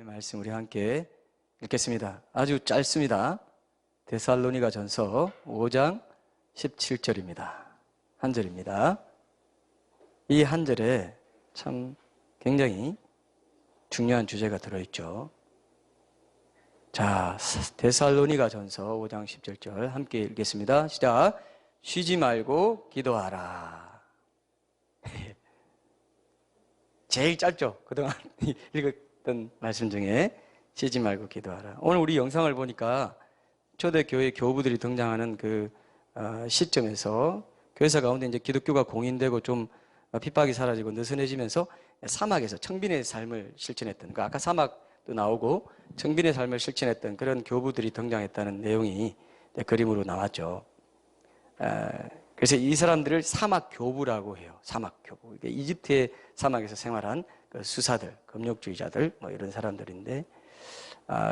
말씀 우리 함께 읽겠습니다. 아주 짧습니다. 데살로니가 전서 5장 17절입니다. 한 절입니다. 이 한 절에 참 굉장히 중요한 주제가 들어있죠. 자, 데살로니가 전서 5장 17절 함께 읽겠습니다. 시작. 쉬지 말고 기도하라. 제일 짧죠. 그동안 읽었던 말씀 중에 쉬지 말고 기도하라. 오늘 우리 영상을 보니까 초대교회 교부들이 등장하는 그 시점에서 교회사 가운데 이제 기독교가 공인되고 좀 핍박이 사라지고 느슨해지면서 사막에서 청빈의 삶을 실천했던, 그러니까 아까 사막도 나오고 청빈의 삶을 실천했던 그런 교부들이 등장했다는 내용이 그림으로 나왔죠. 그래서 이 사람들을 사막 교부라고 해요. 사막 교부. 이집트의 사막에서 생활한 그 수사들, 금욕주의자들, 뭐 이런 사람들인데,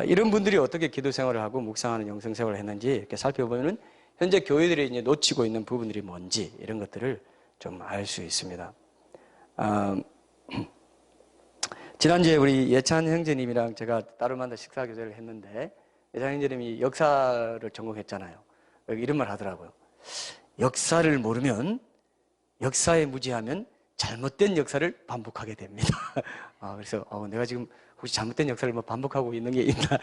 이런 분들이 어떻게 기도 생활을 하고 묵상하는 영성 생활을 했는지 이렇게 살펴보면은 현재 교회들이 이제 놓치고 있는 부분들이 뭔지 이런 것들을 좀 알 수 있습니다. 지난주에 우리 예찬 형제님이랑 제가 따로 만나 식사 교제를 했는데, 예찬 형제님이 역사를 전공했잖아요. 이런 말 하더라고요. 역사를 모르면, 역사에 무지하면 잘못된 역사를 반복하게 됩니다. 그래서 내가 지금 혹시 잘못된 역사를 뭐 반복하고 있는 게 있나?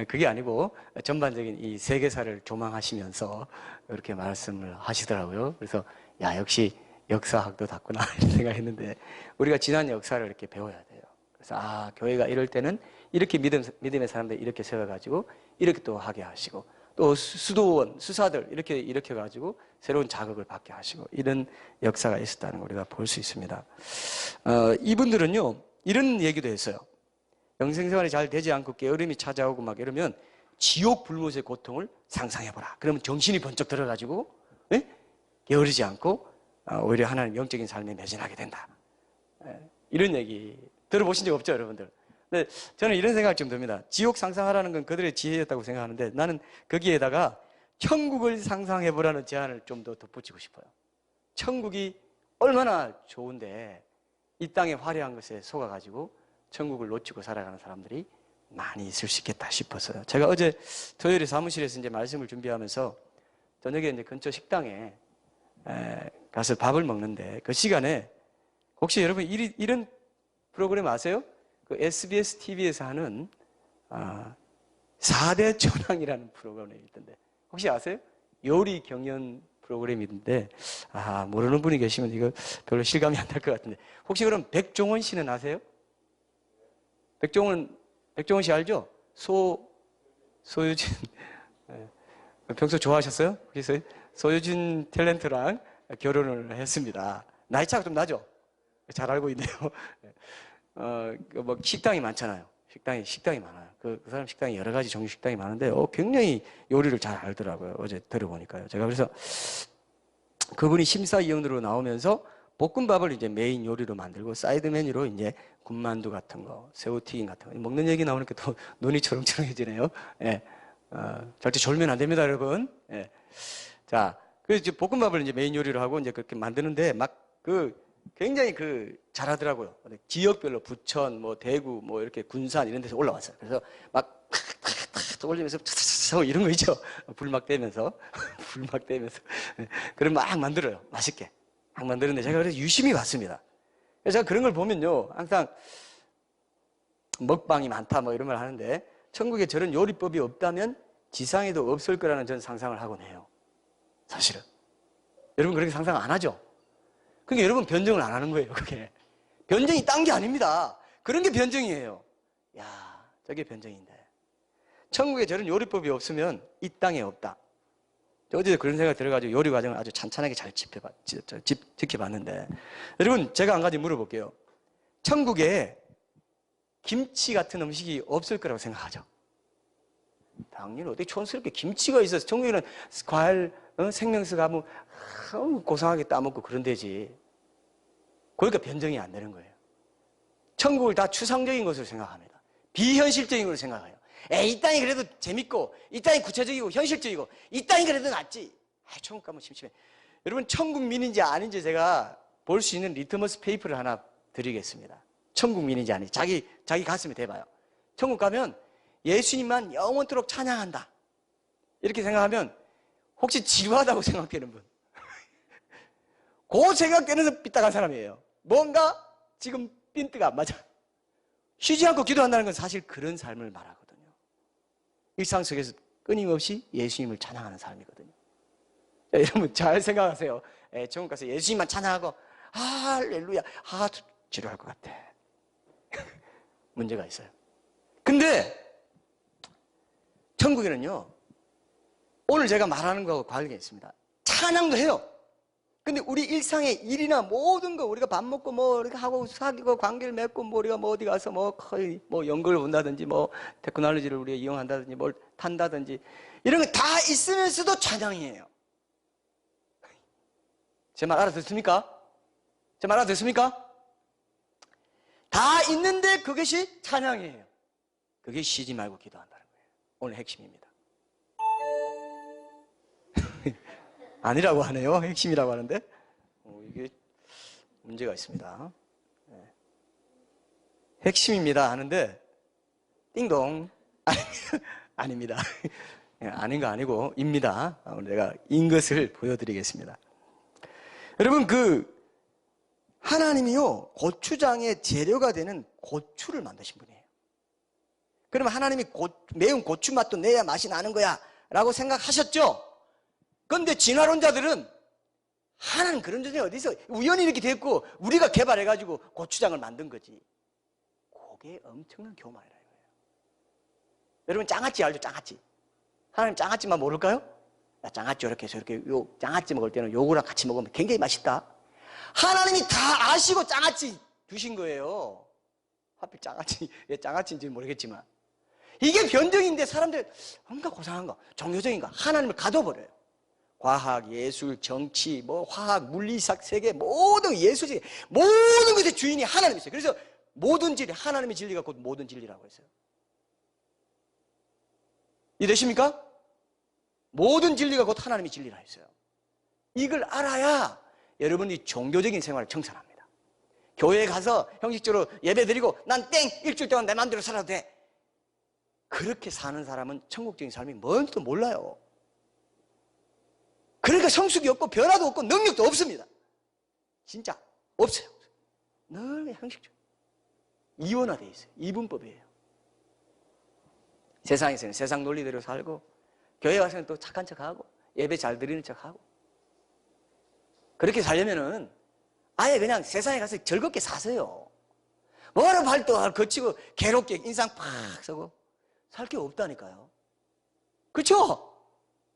그게 아니고 전반적인 이 세계사를 조망하시면서 그렇게 말씀을 하시더라고요. 그래서 역시 역사학도 닿구나 이런 생각했는데, 우리가 지난 역사를 이렇게 배워야 돼요. 그래서 교회가 이럴 때는 이렇게 믿음의 사람들 이렇게 세워가지고 이렇게 또 하게 하시고, 또 수도원, 수사들 이렇게 일으켜가지고 새로운 자극을 받게 하시고, 이런 역사가 있었다는 걸 우리가 볼 수 있습니다. 이분들은요, 이런 얘기도 했어요. 영생생활이 잘 되지 않고 게으름이 찾아오고 막 이러면 지옥 불못의 고통을 상상해보라. 그러면 정신이 번쩍 들어가지고 게으르지 않고 오히려 하나님 영적인 삶에 매진하게 된다. 이런 얘기 들어보신 적 없죠, 여러분들? 근데 저는 이런 생각이 좀 듭니다. 지옥 상상하라는 건 그들의 지혜였다고 생각하는데, 나는 거기에다가 천국을 상상해보라는 제안을 좀 더 덧붙이고 싶어요. 천국이 얼마나 좋은데 이 땅의 화려한 것에 속아가지고 천국을 놓치고 살아가는 사람들이 많이 있을 수 있겠다 싶었어요. 제가 어제 토요일에 사무실에서 이제 말씀을 준비하면서 저녁에 이제 근처 식당에 가서 밥을 먹는데, 그 시간에 혹시 여러분 이런 프로그램 아세요? 그 SBS TV에서 하는 4대 천왕이라는 프로그램이 있던데, 혹시 아세요? 요리 경연 프로그램이 있는데, 모르는 분이 계시면 이거 별로 실감이 안 날 것 같은데, 혹시 그럼 백종원 씨는 아세요? 백종원 씨 알죠? 소유진. 평소 좋아하셨어요? 그래서 소유진 탤런트랑 결혼을 했습니다. 나이 차가 좀 나죠? 잘 알고 있네요. 뭐 식당이 많잖아요. 식당이 많아요. 그 사람 식당이 여러 가지 종류 식당이 많은데, 굉장히 요리를 잘 알더라고요. 어제 들어보니까요. 제가 그래서 그분이 심사위원으로 나오면서 볶음밥을 이제 메인 요리로 만들고, 사이드 메뉴로 이제 군만두 같은 거, 새우튀김 같은 거, 먹는 얘기 나오니까 또 눈이 초롱초롱해지네요. 절대 졸면 안 됩니다, 여러분. 자, 그래서 이제 볶음밥을 이제 메인 요리로 하고 이제 그렇게 만드는데, 굉장히 잘하더라고요. 지역별로 부천, 뭐 대구, 뭐 이렇게 군산 이런 데서 올라왔어요. 그래서 막 탁탁탁 올리면서 이런 거 있죠. 불 막 떼면서 그럼 막 만들어요. 맛있게 막 만드는데, 제가 그래서 유심히 봤습니다. 그래서 제가 그런 걸 보면요, 항상 먹방이 많다 뭐 이런 말 하는데, 천국에 저런 요리법이 없다면 지상에도 없을 거라는 전 상상을 하곤 해요. 사실은 여러분 그렇게 상상 안 하죠? 그러니까 여러분 변정을 안 하는 거예요. 그게 변정이 딴 게 아닙니다. 그런 게 변정이에요. 저게 변정인데, 천국에 저런 요리법이 없으면 이 땅에 없다. 어제 그런 생각이 들어가지고 요리 과정을 아주 찬찬하게 잘 지켜봤는데, 여러분 제가 한 가지 물어볼게요. 천국에 김치 같은 음식이 없을 거라고 생각하죠? 당연히 어떻게 촌스럽게 김치가 있어서, 천국에는 과일, 생명수가 뭐 고상하게 따먹고 그런 데지. 그러니까 변정이 안 되는 거예요. 천국을 다 추상적인 것으로 생각합니다. 비현실적인 것으로 생각해요. 이 땅이 그래도 재밌고, 이 땅이 구체적이고 현실적이고, 이 땅이 그래도 낫지. 천국 가면 심심해. 여러분 천국민인지 아닌지 제가 볼 수 있는 리트머스 페이퍼를 하나 드리겠습니다. 천국민인지 아닌지 자기 가슴에 대봐요. 천국 가면 예수님만 영원토록 찬양한다. 이렇게 생각하면 혹시 지루하다고 생각되는 분? 그 생각되는 삐딱한 사람이에요. 뭔가 지금 핀트가 안 맞아. 쉬지 않고 기도한다는 건 사실 그런 삶을 말하거든요. 일상 속에서 끊임없이 예수님을 찬양하는 삶이거든요. 여러분 잘 생각하세요. 천국 가서 예수님만 찬양하고 할렐루야, 지루할 것 같아. 문제가 있어요. 근데 천국에는요, 오늘 제가 말하는 거하고 관계가 있습니다. 찬양도 해요. 근데 우리 일상의 일이나 모든 거, 우리가 밥 먹고 뭐 이렇게 하고 사귀고 관계를 맺고 뭐 우리가 뭐 어디 가서 뭐 거의 뭐 연극을 본다든지 뭐 테크놀로지를 우리가 이용한다든지 뭘 탄다든지 이런 거 다 있으면서도 찬양이에요. 제 말 알아듣습니까? 제 말 알아듣습니까? 다 있는데 그것이 찬양이에요. 그게 쉬지 말고 기도한다는 거예요. 오늘 핵심입니다. 아니라고 하네요. 핵심이라고 하는데 이게 문제가 있습니다. 네. 핵심입니다 하는데 띵동 아닙니다. 아닌 거 아니고 입니다. 오늘 내가 인 것을 보여드리겠습니다. 여러분 하나님이요 고추장의 재료가 되는 고추를 만드신 분이에요. 그러면 하나님이 매운 고추 맛도 내야 맛이 나는 거야 라고 생각하셨죠? 그런데 진화론자들은 하나님 그런 존재 어디서 우연히 이렇게 됐고 우리가 개발해가지고 고추장을 만든 거지. 그게 엄청난 교만이라는 거예요. 여러분 장아찌 알죠? 장아찌. 하나님 장아찌만 모를까요? 야, 장아찌 이렇게 해서 이렇게 장아찌 먹을 때는 요거랑 같이 먹으면 굉장히 맛있다. 하나님이 다 아시고 장아찌 주신 거예요. 하필 장아찌, 왜 장아찌인지는 모르겠지만 이게 변정인데 사람들 뭔가 고상한가 종교적인가 하나님을 가둬버려요. 과학, 예술, 정치, 뭐 화학, 물리학 세계 모든 예술세계 모든 것의 주인이 하나님이세요. 그래서 모든 진리, 하나님의 진리가 곧 모든 진리라고 했어요. 이해되십니까? 모든 진리가 곧 하나님의 진리라 했어요. 이걸 알아야 여러분이 종교적인 생활을 청산합니다. 교회에 가서 형식적으로 예배 드리고 난 땡! 일주일 동안 내 마음대로 살아도 돼. 그렇게 사는 사람은 천국적인 삶이 뭔지도 몰라요. 그러니까 성숙이 없고 변화도 없고 능력도 없습니다. 진짜 없어요. 늘 형식적 이원화되어 있어요. 이분법이에요. 세상에서는 세상 논리대로 살고 교회 와서는 또 착한 척하고 예배 잘 드리는 척하고 그렇게 살려면은 아예 그냥 세상에 가서 즐겁게 사세요. 뭐하러 발도 거치고 괴롭게 인상 팍 쓰고 살 게 없다니까요. 그렇죠?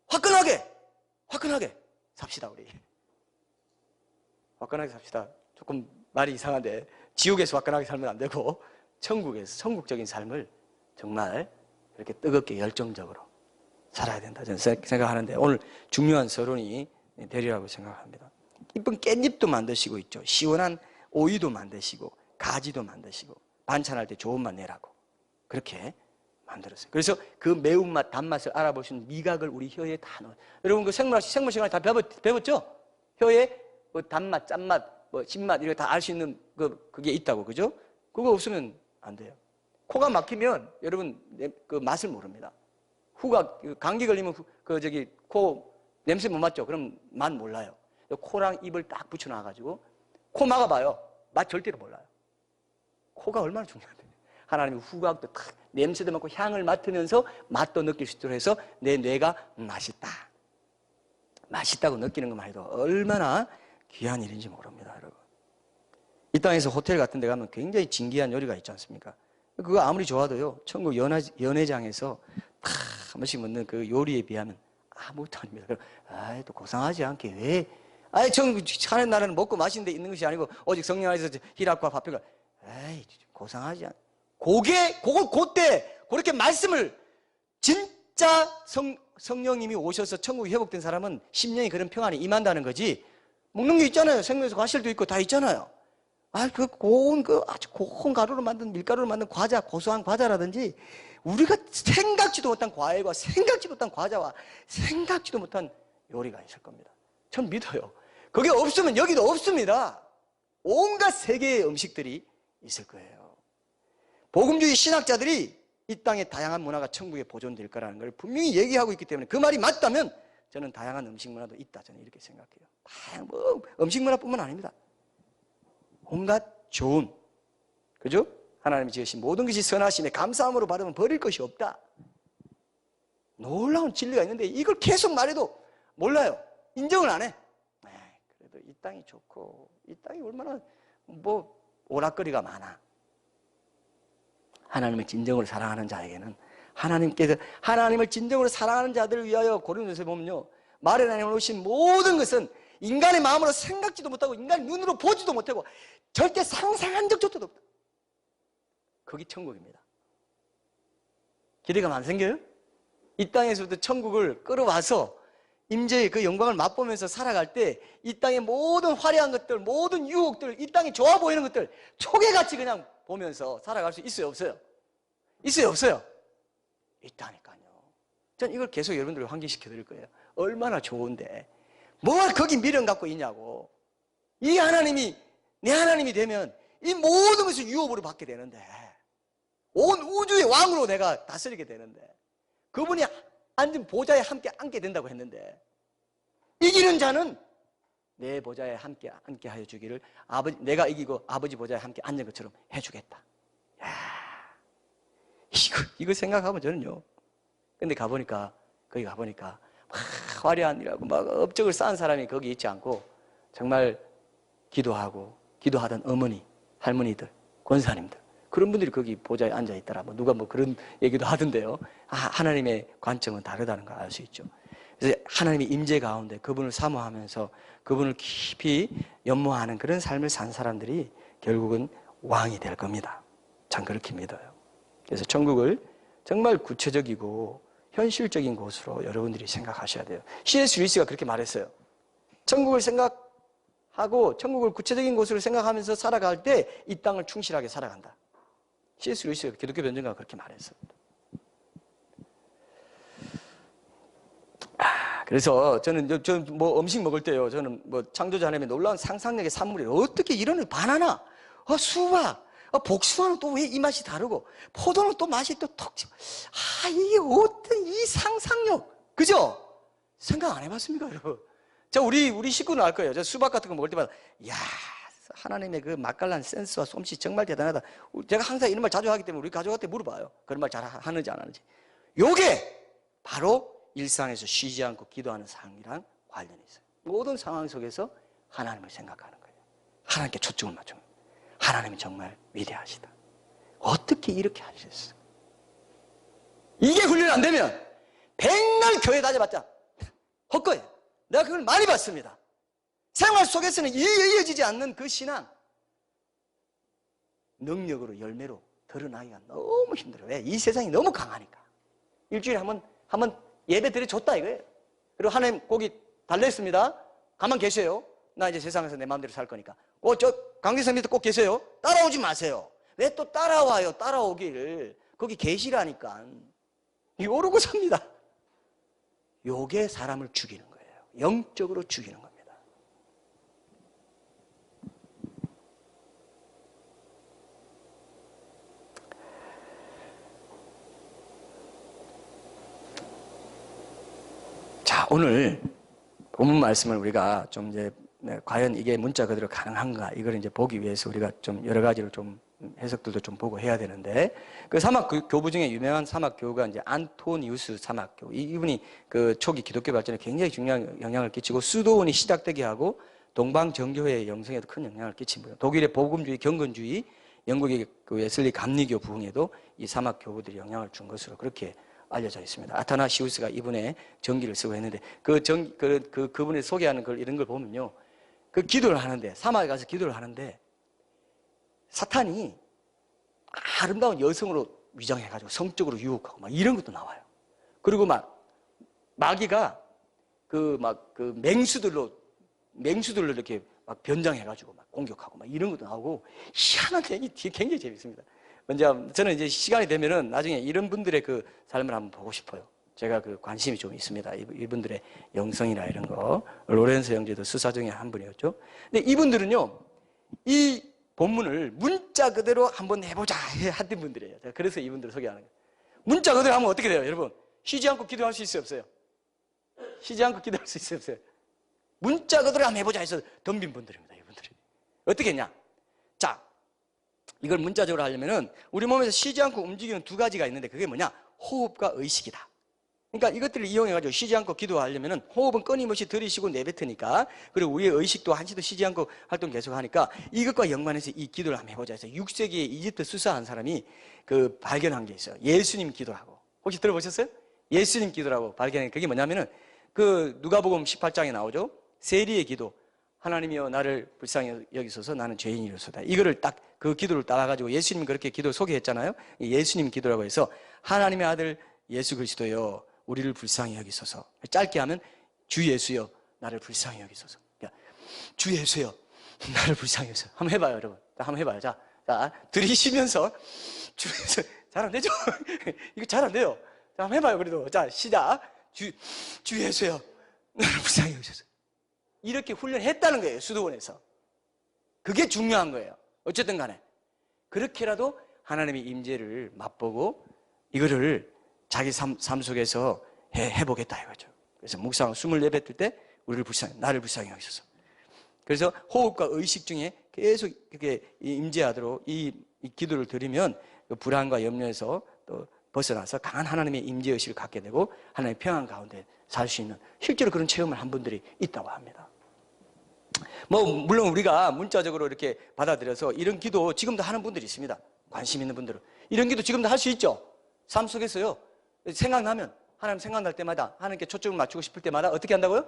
화끈하게 삽시다 우리. 화끈하게 삽시다. 조금 말이 이상한데 지옥에서 화끈하게 살면 안 되고 천국에서 천국적인 삶을 정말 이렇게 뜨겁게 열정적으로 살아야 된다 저는 생각하는데 오늘 중요한 서론이 되리라고 생각합니다. 이쁜 깻잎도 만드시고 있죠. 시원한 오이도 만드시고 가지도 만드시고 반찬할 때 좋은 맛 내라고 그렇게 만들었어요. 그래서 그 매운맛, 단맛을 알아보시는 미각을 우리 혀에 다 넣어요. 여러분 그 생물 시간에 다 배웠죠? 혀에 뭐 단맛, 짠맛, 뭐 신맛 이런 거 다 알 수 있는 그게 있다고 그죠? 그거 없으면 안 돼요. 코가 막히면 여러분 그 맛을 모릅니다. 감기 걸리면 코 냄새 못 맡죠? 그럼 맛 몰라요. 코랑 입을 딱 붙여놔가지고 코 막아봐요. 맛 절대로 몰라요. 코가 얼마나 중요한데. 하나님의 후각도 탁 냄새도 맡고 향을 맡으면서 맛도 느낄 수 있도록 해서 내 뇌가 맛있다고 느끼는 것만 해도 얼마나 귀한 일인지 모릅니다, 여러분. 이 땅에서 호텔 같은 데 가면 굉장히 진귀한 요리가 있지 않습니까? 그거 아무리 좋아도요, 천국 연회장에서 탁 한 번씩 먹는 그 요리에 비하면 아무것도 아닙니다. 또 고상하지 않게 왜? 천국 사는 나라는 먹고 마시는 데 있는 것이 아니고 오직 성령 안에서 희락과 화평과 고상하지 않게. 그때 그렇게 말씀을 진짜 성령님이 오셔서 천국이 회복된 사람은 10년이 그런 평안이 임한다는 거지. 먹는 게 있잖아요. 생명에서 과실도 있고 다 있잖아요. 아주 고운 가루로 만든 밀가루로 만든 과자, 고소한 과자라든지 우리가 생각지도 못한 과일과 생각지도 못한 과자와 생각지도 못한 요리가 있을 겁니다. 전 믿어요. 그게 없으면 여기도 없습니다. 온갖 세계의 음식들이 있을 거예요. 복음주의 신학자들이 이 땅의 다양한 문화가 천국에 보존될 거라는 걸 분명히 얘기하고 있기 때문에 그 말이 맞다면 저는 다양한 음식 문화도 있다, 저는 이렇게 생각해요. 음식 문화뿐만 아닙니다. 온갖 좋은, 그죠? 하나님이 지으신 모든 것이 선하심에 감사함으로 받으면 버릴 것이 없다. 놀라운 진리가 있는데 이걸 계속 말해도 몰라요. 인정을 안 해. 그래도 이 땅이 좋고 이 땅이 얼마나 오락거리가 많아. 하나님을 진정으로 사랑하는 자에게는 하나님께서 하나님을 진정으로 사랑하는 자들을 위하여 고린도서에 보면요, 마련해 놓으신 모든 것은 인간의 마음으로 생각지도 못하고 인간의 눈으로 보지도 못하고 절대 상상한 적조차도 없다. 거기 천국입니다. 기대감 안 생겨요? 이 땅에서부터 천국을 끌어와서 임재의 그 영광을 맛보면서 살아갈 때 이 땅의 모든 화려한 것들, 모든 유혹들, 이 땅이 좋아 보이는 것들 초계같이 그냥 보면서 살아갈 수 있어요, 없어요? 있어요, 없어요? 있다니까요. 전 이걸 계속 여러분들을 환기시켜 드릴 거예요. 얼마나 좋은데 뭘 거기 미련 갖고 있냐고. 이 하나님이 내 하나님이 되면 이 모든 것을 유업으로 받게 되는데, 온 우주의 왕으로 내가 다스리게 되는데, 그분이 앉은 보좌에 함께 앉게 된다고 했는데, 이기는 자는 내 보좌에 함께 앉게 하여 주기를, 내가 이기고 아버지 보좌에 함께 앉은 것처럼 해주겠다. 야, 이거 생각하면 저는요. 근데 거기 가보니까 막 화려한 일하고 막 업적을 쌓은 사람이 거기 있지 않고 정말 기도하던 어머니, 할머니들, 권사님들, 그런 분들이 거기 보좌에 앉아 있더라. 누가 그런 얘기도 하던데요. 하나님의 관점은 다르다는 걸 알 수 있죠. 그래서 하나님의 임재 가운데 그분을 사모하면서 그분을 깊이 연모하는 그런 삶을 산 사람들이 결국은 왕이 될 겁니다. 전 그렇게 믿어요. 그래서 천국을 정말 구체적이고 현실적인 곳으로 여러분들이 생각하셔야 돼요. C.S. 루이스가 그렇게 말했어요. 천국을 생각하고 천국을 구체적인 곳으로 생각하면서 살아갈 때 이 땅을 충실하게 살아간다. C.S. 루이스가 기독교 변증가가 그렇게 말했습니다. 그래서 저는 음식 먹을 때요, 저는 창조자 하나님의 놀라운 상상력의 산물이 어떻게 이런 바나나, 수박, 복숭아는 또 왜 이 맛이 다르고 포도는 또 맛이 또 톡 튀어. 이게 어떤 이 상상력, 그죠? 생각 안 해봤습니까, 여러분? 우리 식구는 알 거예요. 저 수박 같은 거 먹을 때마다 야, 하나님의 그 맛깔난 센스와 솜씨 정말 대단하다. 제가 항상 이런 말 자주 하기 때문에 우리 가족한테 물어봐요. 그런 말 잘 하는지 안 하는지. 요게 바로 일상에서 쉬지 않고 기도하는 상황이랑 관련이 있어요. 모든 상황 속에서 하나님을 생각하는 거예요. 하나님께 초점을 맞추는 거예요. 하나님이 정말 위대하시다. 어떻게 이렇게 하셨어요? 이게 훈련 안 되면 백날 교회 다녀봤자 헛거예요. 내가 그걸 많이 봤습니다. 생활 속에서는 이어지지 않는 그 신앙, 능력으로 열매로 드러나기가 너무 힘들어요. 왜? 이 세상이 너무 강하니까. 일주일에 한번 예배 드려줬다 이거예요. 그리고 하나님 거기 달랬습니다. 가만 계세요. 나 이제 세상에서 내 마음대로 살 거니까. 강대상 밑에 꼭 계세요. 따라오지 마세요. 왜 또 따라와요? 따라오기를. 거기 계시라니까. 이러고 삽니다. 요게 사람을 죽이는 거예요. 영적으로 죽이는 겁니다. 자, 오늘 본문 말씀을 우리가 좀 이제 과연 이게 문자 그대로 가능한가 이걸 이제 보기 위해서 우리가 좀 여러 가지로 좀 해석들도 좀 보고 해야 되는데, 그 사막 교부 중에 유명한 사막 교우가 이제 안토니우스 사막 교우, 이분이 그 초기 기독교 발전에 굉장히 중요한 영향을 끼치고 수도원이 시작되게 하고 동방 정교회의 영성에도 큰 영향을 끼친 분이에요. 독일의 복음주의, 경건주의, 영국의 그 웨슬리 감리교 부흥에도 이 사막 교우들이 영향을 준 것으로 그렇게 알려져 있습니다. 아타나시우스가 이분의 전기를 쓰고 했는데 그분을 소개하는 이런 걸 보면요, 그 기도를 하는데, 사막에 가서 기도를 하는데 사탄이 아름다운 여성으로 위장해가지고 성적으로 유혹하고 막 이런 것도 나와요. 그리고 마귀가 맹수들로 이렇게 막 변장해가지고 막 공격하고 막 이런 것도 나오고 희한한 얘기 굉장히 재밌습니다. 먼저 저는 이제 시간이 되면은 나중에 이런 분들의 그 삶을 한번 보고 싶어요. 제가 그 관심이 좀 있습니다. 이분들의 영성이나 이런 거. 로렌스 형제도 수사 중에 한 분이었죠. 근데 이분들은요, 이 본문을 문자 그대로 한번 해보자 하던 분들이에요. 제가 그래서 이분들을 소개하는 거예요. 문자 그대로 하면 어떻게 돼요, 여러분? 쉬지 않고 기도할 수 있어요, 없어요? 쉬지 않고 기도할 수 있어요, 없어요? 문자 그대로 한번 해보자 해서 덤빈 분들입니다, 이분들이. 어떻게 했냐? 자, 이걸 문자적으로 하려면은 우리 몸에서 쉬지 않고 움직이는 두 가지가 있는데 그게 뭐냐? 호흡과 의식이다. 그러니까 이것들을 이용해가지고 쉬지 않고 기도하려면은 호흡은 끊임없이 들이쉬고 내뱉으니까, 그리고 우리의 의식도 한시도 쉬지 않고 활동 계속하니까 이것과 연관해서 이 기도를 한번 해보자 해서 6세기에 이집트 수사한 사람이 그 발견한 게 있어요. 예수님 기도라고. 혹시 들어보셨어요? 예수님 기도라고 발견한 게 그게 뭐냐면은 그 누가복음 18장에 나오죠. 세리의 기도. 하나님이여 나를 불쌍히 여기소서 나는 죄인이로소다. 이거를 딱 그 기도를 따라가지고 예수님이 그렇게 기도 소개했잖아요. 예수님 기도라고 해서 하나님의 아들 예수 그리스도여 우리를 불쌍히 여기소서. 짧게 하면 주 예수여 나를 불쌍히 여기소서. 그러니까 주 예수여 나를 불쌍히 여기소서. 한번 해봐요, 여러분. 한번 해봐요. 자, 들이쉬면서 주 예수. 잘 안 되죠? 이거 잘 안 돼요. 자, 한번 해봐요. 그래도 자, 시작. 주 예수여 나를 불쌍히 여기소서. 이렇게 훈련했다는 거예요, 수도원에서. 그게 중요한 거예요. 어쨌든 간에 그렇게라도 하나님의 임재를 맛보고 이거를 자기 삶 속에서 해보겠다 이거죠. 그래서 묵상 숨을 내뱉을 때 나를 불쌍히 여기소서. 그래서 호흡과 의식 중에 계속 이렇게 임재하도록 이 기도를 드리면 그 불안과 염려에서 또 벗어나서 강한 하나님의 임재의식을 갖게 되고 하나님의 평안 가운데 살 수 있는, 실제로 그런 체험을 한 분들이 있다고 합니다. 물론 우리가 문자적으로 이렇게 받아들여서 이런 기도 지금도 하는 분들이 있습니다. 관심 있는 분들은. 이런 기도 지금도 할 수 있죠. 삶 속에서요. 생각나면, 하나님 생각날 때마다, 하나님께 초점을 맞추고 싶을 때마다 어떻게 한다고요?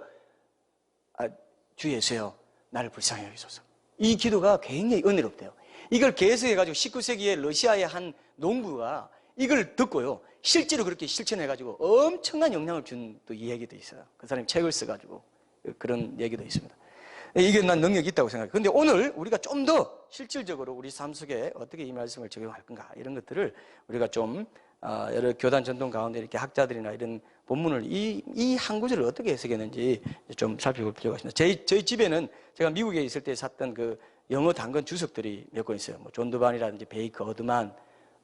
주 예수여 나를 불쌍히 여기소서. 이 기도가 굉장히 은혜롭대요. 이걸 개성해가지고 19세기에 러시아의 한 농부가 이걸 듣고요, 실제로 그렇게 실천해가지고 엄청난 영향을 준 또 이야기도 있어요. 그 사람이 책을 써가지고 그런 얘기도 있습니다. 이게 난 능력이 있다고 생각해요. 근데 오늘 우리가 좀 더 실질적으로 우리 삶 속에 어떻게 이 말씀을 적용할 건가, 이런 것들을 우리가 좀 여러 교단 전통 가운데 이렇게 학자들이나 이런 본문을 이 한 구절을 어떻게 해석했는지 좀 살펴볼 필요가 있습니다. 저희 집에는 제가 미국에 있을 때 샀던 그 영어 단권 주석들이 몇 권 있어요. 뭐 존 드반이라든지 베이커 어드만,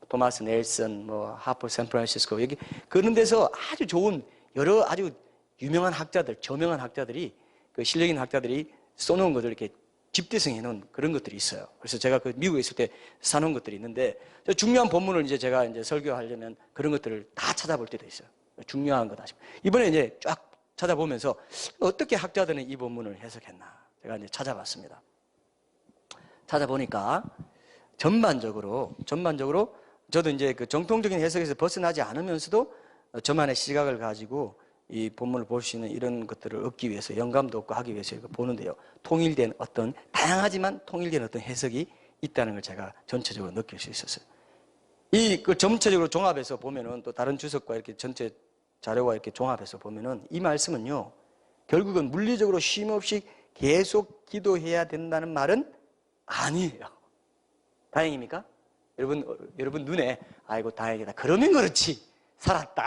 토마스 넬슨, 뭐 하퍼 샌프란시스코, 여기 그런 데서 아주 좋은 여러 아주 유명한 학자들, 저명한 학자들이, 그 실력 있는 학자들이 써놓은 것들 이렇게 집대성해 놓은 그런 것들이 있어요. 그래서 제가 그 미국에 있을 때 사놓은 것들이 있는데, 중요한 본문을 이제 제가 이제 설교하려면 그런 것들을 다 찾아볼 때도 있어요. 중요한 거다 싶어요. 이번에 이제 쫙 찾아보면서 어떻게 학자들은 이 본문을 해석했나 제가 이제 찾아봤습니다. 찾아보니까 전반적으로 저도 이제 그 정통적인 해석에서 벗어나지 않으면서도 저만의 시각을 가지고 이 본문을 볼 수 있는 이런 것들을 얻기 위해서, 영감도 얻고 하기 위해서 이거 보는데요, 통일된 어떤, 다양하지만 통일된 어떤 해석이 있다는 걸 제가 전체적으로 느낄 수 있었어요. 그 전체적으로 종합해서 보면은, 또 다른 주석과 이렇게 전체 자료와 이렇게 종합해서 보면은 이 말씀은요, 결국은 물리적으로 쉼 없이 계속 기도해야 된다는 말은 아니에요. 다행입니까? 여러분 눈에 아이고 다행이다, 그러면 그렇지, 살았다,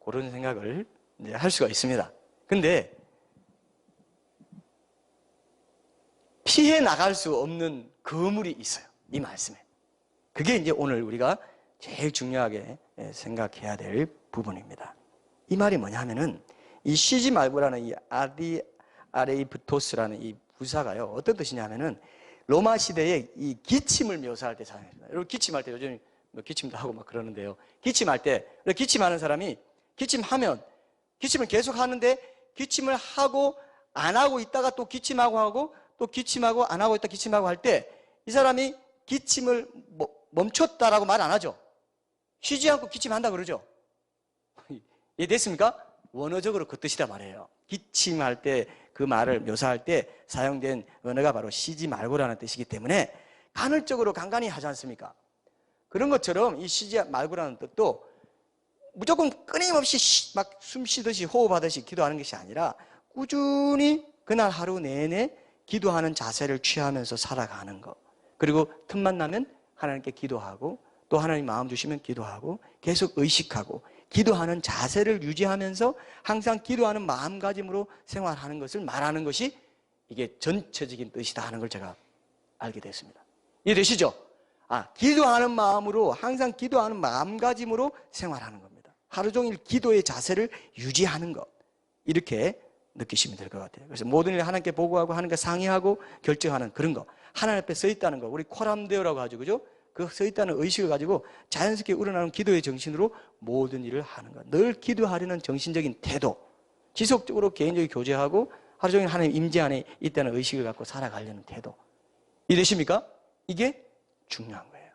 그런 생각을 이제 할 수가 있습니다. 근데 피해 나갈 수 없는 그물이 있어요, 이 말씀에. 그게 이제 오늘 우리가 제일 중요하게 생각해야 될 부분입니다. 이 말이 뭐냐 하면은, 이 쉬지 말고라는 이 아레이프토스라는 이 부사가요, 어떤 뜻이냐 하면은 로마 시대에 이 기침을 묘사할 때 사용했습니다. 여러분 기침할 때 요즘 뭐 기침도 하고 막 그러는데요, 기침할 때, 기침하는 사람이 기침하면 기침을 계속 하는데, 기침을 하고 안 하고 있다가 또 기침하고 하고 또 기침하고 안 하고 있다 기침하고 할 때 이 사람이 기침을 멈췄다라고 말 안 하죠. 쉬지 않고 기침한다 그러죠. 이해됐습니까? 원어적으로 그 뜻이다 말이에요. 기침할 때 그 말을 묘사할 때 사용된 언어가 바로 쉬지 말고라는 뜻이기 때문에 간헐적으로 간간히 하지 않습니까? 그런 것처럼 이 쉬지 말고라는 뜻도 무조건 끊임없이 막 숨 쉬듯이 호흡하듯이 기도하는 것이 아니라 꾸준히 그날 하루 내내 기도하는 자세를 취하면서 살아가는 것. 그리고 틈만 나면 하나님께 기도하고, 또 하나님 마음 주시면 기도하고, 계속 의식하고 기도하는 자세를 유지하면서 항상 기도하는 마음가짐으로 생활하는 것을 말하는 것이 이게 전체적인 뜻이다 하는 걸 제가 알게 됐습니다. 이해되시죠? 기도하는 마음으로, 항상 기도하는 마음가짐으로 생활하는 겁니다. 하루 종일 기도의 자세를 유지하는 것, 이렇게 느끼시면 될 것 같아요. 그래서 모든 일 하나님께 보고하고 하나님께 상의하고 결정하는 그런 거, 하나님 앞에 서 있다는 거, 우리 코람데오라고 하죠, 그죠? 그 서 있다는 의식을 가지고 자연스럽게 우러나는 기도의 정신으로 모든 일을 하는 것, 늘 기도하려는 정신적인 태도, 지속적으로 개인적인 교제하고 하루 종일 하나님 임재 안에 있다는 의식을 갖고 살아가려는 태도, 이해되십니까? 이게 중요한 거예요.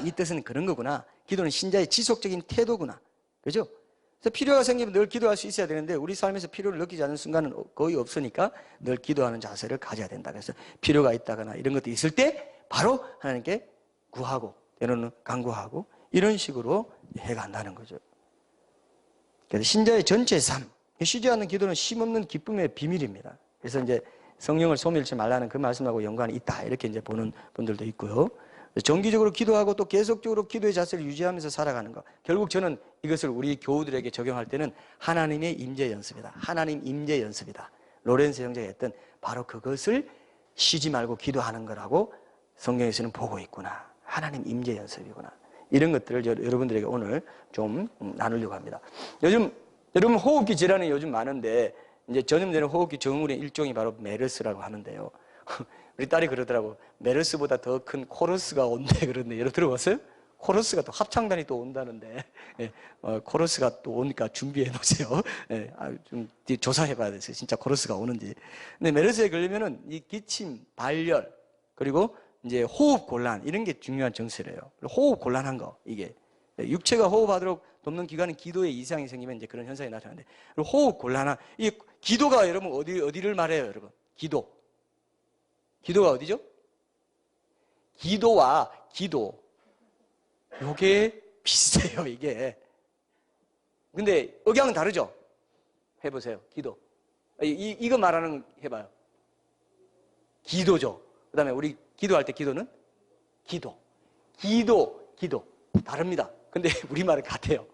이 뜻은 그런 거구나. 기도는 신자의 지속적인 태도구나. 그죠? 그래서 필요가 생기면 늘 기도할 수 있어야 되는데 우리 삶에서 필요를 느끼지 않는 순간은 거의 없으니까 늘 기도하는 자세를 가져야 된다. 그래서 필요가 있다거나 이런 것도 있을 때 바로 하나님께 구하고 때로는 간구하고 이런 식으로 해간다는 거죠. 그래서 신자의 전체 삶, 쉬지 않는 기도는 쉼없는 기쁨의 비밀입니다. 그래서 이제 성령을 소멸치 말라는 그 말씀하고 연관이 있다, 이렇게 이제 보는 분들도 있고요. 정기적으로 기도하고 또 계속적으로 기도의 자세를 유지하면서 살아가는 것. 결국 저는 이것을 우리 교우들에게 적용할 때는 하나님의 임재 연습이다. 하나님 임재 연습이다. 로렌스 형제가 했던 바로 그것을 쉬지 말고 기도하는 거라고 성경에서는 보고 있구나. 하나님 임재 연습이구나. 이런 것들을 여러분들에게 오늘 좀 나누려고 합니다. 요즘 여러분 호흡기 질환이 요즘 많은데 이제 전염되는 호흡기 증후군의 일종이 바로 메르스라고 하는데요. 우리 딸이 그러더라고. 메르스보다 더 큰 코러스가 온대 그러는데 여러분 들어봤어요? 코러스가 또 합창단이 또 온다는데 코러스가 또 오니까 준비해 놓으세요. 좀 조사해 봐야 돼요. 진짜 코러스가 오는지. 근데 메르스에 걸리면은 이 기침, 발열 그리고 이제 호흡 곤란 이런 게 중요한 증세래요. 호흡 곤란한 거 이게 육체가 호흡하도록 돕는 기관은 기도에 이상이 생기면 이제 그런 현상이 나타나는데 그리고 호흡 곤란한 이 기도가 여러분 어디를 말해요, 여러분? 기도가 어디죠? 기도와 기도 요게 비슷해요, 이게. 근데 억양은 다르죠? 해보세요. 기도. 이거 말하는 해봐요. 기도죠. 그 다음에 우리 기도할 때 기도는 기도. 다릅니다. 근데 우리말은 같아요.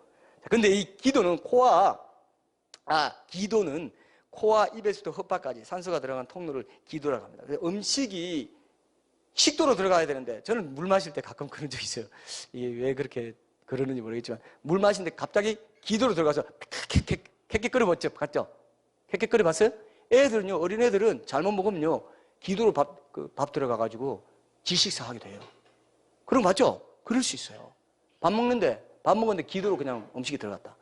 근데 이 기도는 기도는 코와 입에서부터 혓바까지 산소가 들어간 통로를 기도라고 합니다. 음식이 식도로 들어가야 되는데 저는 물 마실 때 가끔 그런 적 있어요. 이게 왜 그렇게 그러는지 모르겠지만 물 마시는데 갑자기 기도로 들어가서 캑캑 끓여봤죠? 캑캑 끓여봤어요? 애들은요, 어린애들은 잘못 먹으면요 기도로 밥 들어가가지고 질식사 하게 돼요. 그런 거 맞죠? 그럴 수 있어요. 밥 먹는데 기도로 그냥 음식이 들어갔다.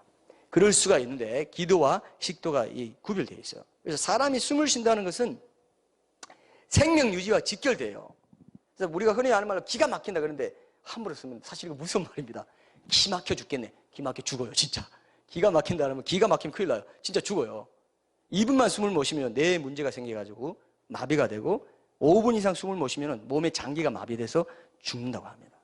그럴 수가 있는데 기도와 식도가 구별되어 있어요. 그래서 사람이 숨을 쉰다는 것은 생명 유지와 직결돼요. 그래서 우리가 흔히 하는 말로 기가 막힌다 그러는데 함부로 쓰면 사실 이거 무슨 말입니다. 기 막혀 죽겠네. 기 막혀 죽어요, 진짜. 기가 막힌다 그러면 기가 막히면 큰일 나요. 진짜 죽어요. 2분만 숨을 못 쉬면 뇌에 문제가 생겨가지고 마비가 되고 5분 이상 숨을 못 쉬면 몸의 장기가 마비돼서 죽는다고 합니다.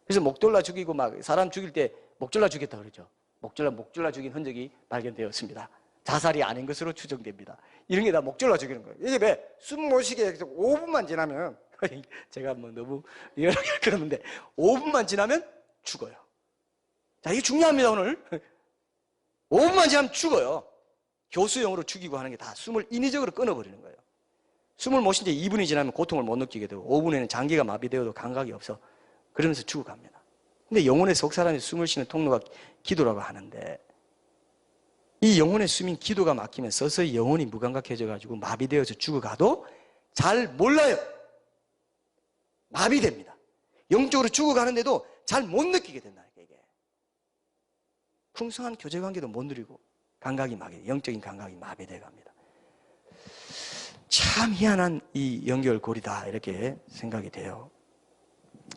그래서 목졸라 죽이고 막 사람 죽일 때 목졸라 죽였다 그러죠. 목졸라 죽인 흔적이 발견되었습니다. 자살이 아닌 것으로 추정됩니다. 이런 게 다 목졸라 죽이는 거예요. 이게 왜? 숨 못 쉬게 해서 5분만 지나면 제가 뭐 너무 리얼하게 그러는데 5분만 지나면 죽어요. 자, 이게 중요합니다, 오늘. 5분만 지나면 죽어요. 교수용으로 죽이고 하는 게 다 숨을 인위적으로 끊어버리는 거예요. 숨을 못 쉰 지 2분이 지나면 고통을 못 느끼게 되고 5분에는 장기가 마비되어도 감각이 없어. 그러면서 죽어갑니다. 근데 영혼의 속 사람이 숨을 쉬는 통로가 기도라고 하는데 이 영혼의 숨인 기도가 막히면 서서히 영혼이 무감각해져가지고 마비되어서 죽어가도 잘 몰라요. 마비됩니다. 영적으로 죽어가는데도 잘 못 느끼게 된다. 이게 풍성한 교제관계도 못 누리고 감각이 영적인 감각이 마비되어 갑니다. 참 희한한 이 연결고리다 이렇게 생각이 돼요.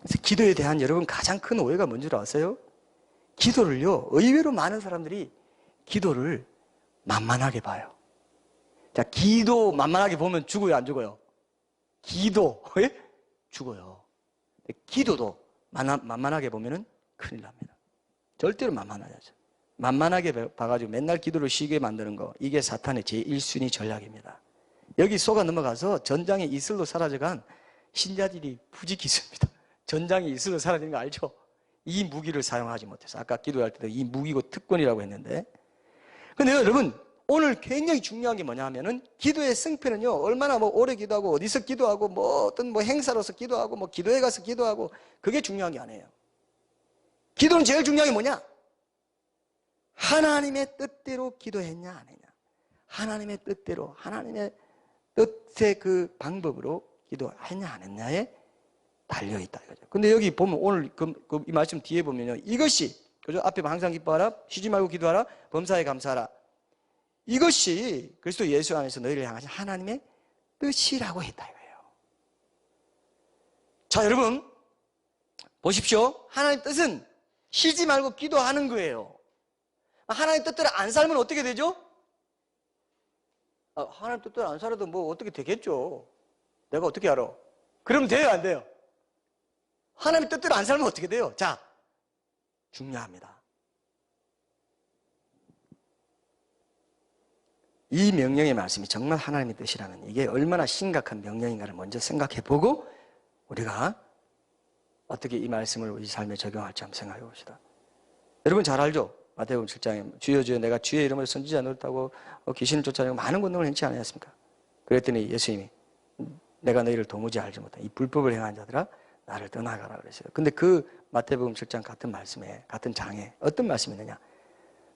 그래서 기도에 대한 여러분 가장 큰 오해가 뭔지 아세요? 기도를요, 의외로 많은 사람들이 기도를 만만하게 봐요. 자, 기도 만만하게 보면 죽어요, 안 죽어요? 기도 죽어요. 기도도 만만하게 보면은 큰일 납니다. 절대로 만만하지 않죠. 만만하게 봐가지고 맨날 기도를 쉬게 만드는 거, 이게 사탄의 제1순위 전략입니다. 여기 속아 넘어가서 전장의 이슬로 사라져간 신자들이 부지기 있습니다. 전장의 이슬로 사라지는 거 알죠? 이 무기를 사용하지 못해서 아까 기도할 때도 이 무기고 특권이라고 했는데 근데 여러분 오늘 굉장히 중요한 게 뭐냐 하면은 기도의 승패는요, 얼마나 뭐 오래 기도하고 어디서 기도하고 뭐 어떤 뭐 행사로서 기도하고 뭐 기도회 가서 기도하고 그게 중요한 게 아니에요. 기도는 제일 중요한 게 뭐냐? 하나님의 뜻대로 기도했냐 안 했냐. 하나님의 뜻대로, 하나님의 뜻의 그 방법으로 기도했냐 안 했냐에 달려있다 이거죠. 근데 여기 보면 오늘 이 말씀 뒤에 보면요, 이것이, 그죠? 앞에 항상 기뻐하라, 쉬지 말고 기도하라, 범사에 감사하라. 이것이 그리스도 예수 안에서 너희를 향하신 하나님의 뜻이라고 했다 이거예요. 자, 여러분 보십시오. 하나님의 뜻은 쉬지 말고 기도하는 거예요. 하나님의 뜻대로 안 살면 어떻게 되죠? 하나님 뜻대로 안 살아도 뭐 어떻게 되겠죠. 내가 어떻게 알아? 그러면 돼요, 안 돼요? 하나님의 뜻대로 안 살면 어떻게 돼요? 자, 중요합니다. 이 명령의 말씀이 정말 하나님의 뜻이라면 이게 얼마나 심각한 명령인가를 먼저 생각해 보고 우리가 어떻게 이 말씀을 우리 삶에 적용할지 한번 생각해 봅시다. 여러분 잘 알죠? 마태복음 7장에 주여 주여 내가 주의 이름으로 선지자 노릇하고 귀신을 쫓아내고 많은 권능을 행치 않았습니까? 그랬더니 예수님이 내가 너희를 도무지 알지 못한 이 불법을 행한 자들아 나를 떠나가라 그랬어요. 근데 그 마태복음 7장 같은 말씀에, 같은 장에 어떤 말씀이 있느냐?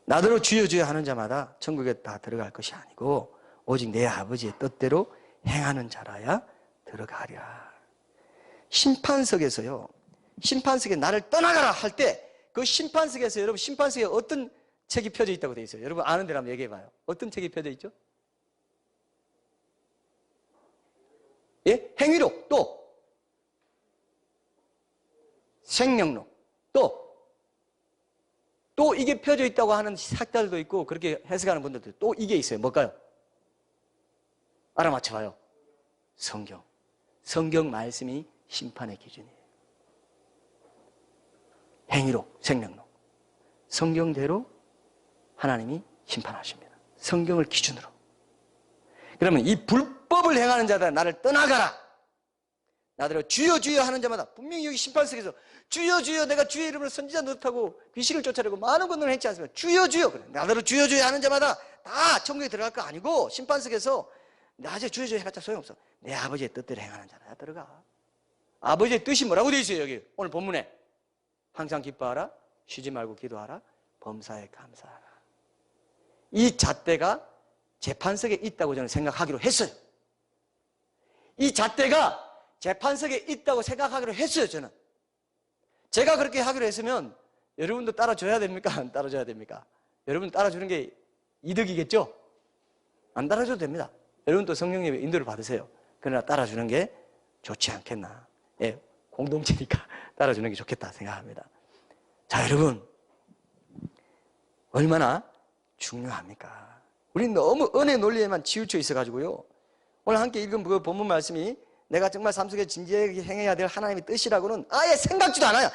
나더러 주여 주여 하는 자마다 천국에 다 들어갈 것이 아니고 오직 내 아버지의 뜻대로 행하는 자라야 들어가리라. 심판석에서요, 심판석에 나를 떠나가라 할 때 그 심판석에서 여러분 심판석에 어떤 책이 펴져 있다고 되어 있어요? 여러분 아는 대로 한번 얘기해 봐요. 어떤 책이 펴져 있죠? 예? 행위록, 또 생명록, 또 이게 펴져 있다고 하는 학자들도 있고 그렇게 해석하는 분들도 또 이게 있어요. 뭘까요? 알아맞혀봐요. 성경. 성경 말씀이 심판의 기준이에요. 행위록, 생명록. 성경대로 하나님이 심판하십니다. 성경을 기준으로. 그러면 이 불법을 행하는 자들 나를 떠나가라. 나더러 주여 주여 하는 자마다 분명히 여기 심판석에서 주여 주여 내가 주의 이름으로 선지자 노릇하고 귀신을 쫓아내고 많은 권능을 행치 않습니까? 주여 주여. 그래. 나더러 주여 주여 하는 자마다 다 천국에 들어갈 거 아니고 심판석에서 낮에 주여 주여 해봤자 소용없어. 내 아버지의 뜻대로 행하는 자라 들어가. 아버지의 뜻이 뭐라고 되어 있어요? 여기 오늘 본문에 항상 기뻐하라, 쉬지 말고 기도하라, 범사에 감사하라. 이 잣대가 재판석에 있다고 저는 생각하기로 했어요. 이 잣대가 재판석에 있다고 생각하기로 했어요, 저는. 제가 그렇게 하기로 했으면 여러분도 따라줘야 됩니까? 안 따라줘야 됩니까? 여러분 따라주는 게 이득이겠죠? 안 따라줘도 됩니다. 여러분도 성령님의 인도를 받으세요. 그러나 따라주는 게 좋지 않겠나. 예, 공동체니까 따라주는 게 좋겠다 생각합니다. 자, 여러분 얼마나 중요합니까? 우린 너무 은혜 논리에만 치우쳐 있어가지고요. 오늘 함께 읽은 그 본문 말씀이 내가 정말 삶 속에 진지하게 행해야 될 하나님의 뜻이라고는 아예 생각지도 않아요.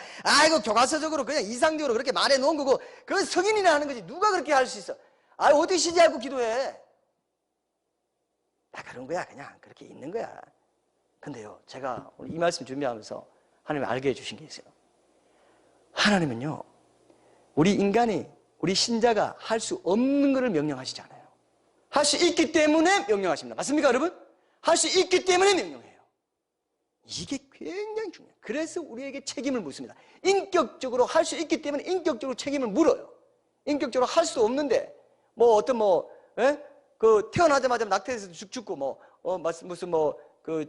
이거 교과서적으로 그냥 이상적으로 그렇게 말해 놓은 거고 그건 성인이나 하는 거지 누가 그렇게 할 수 있어. 어디 쉬지 않고 기도해. 다 그런 거야. 그냥 그렇게 있는 거야. 근데요, 제가 오늘 이 말씀 준비하면서 하나님이 알게 해주신 게 있어요. 하나님은요, 우리 인간이, 우리 신자가 할 수 없는 것을 명령하시지 않아요. 할 수 있기 때문에 명령하십니다. 맞습니까, 여러분? 할 수 있기 때문에 명령해요. 이게 굉장히 중요해요. 그래서 우리에게 책임을 묻습니다. 인격적으로 할 수 있기 때문에 인격적으로 책임을 물어요. 인격적으로 할 수 없는데, 태어나자마자 낙태해서 죽고,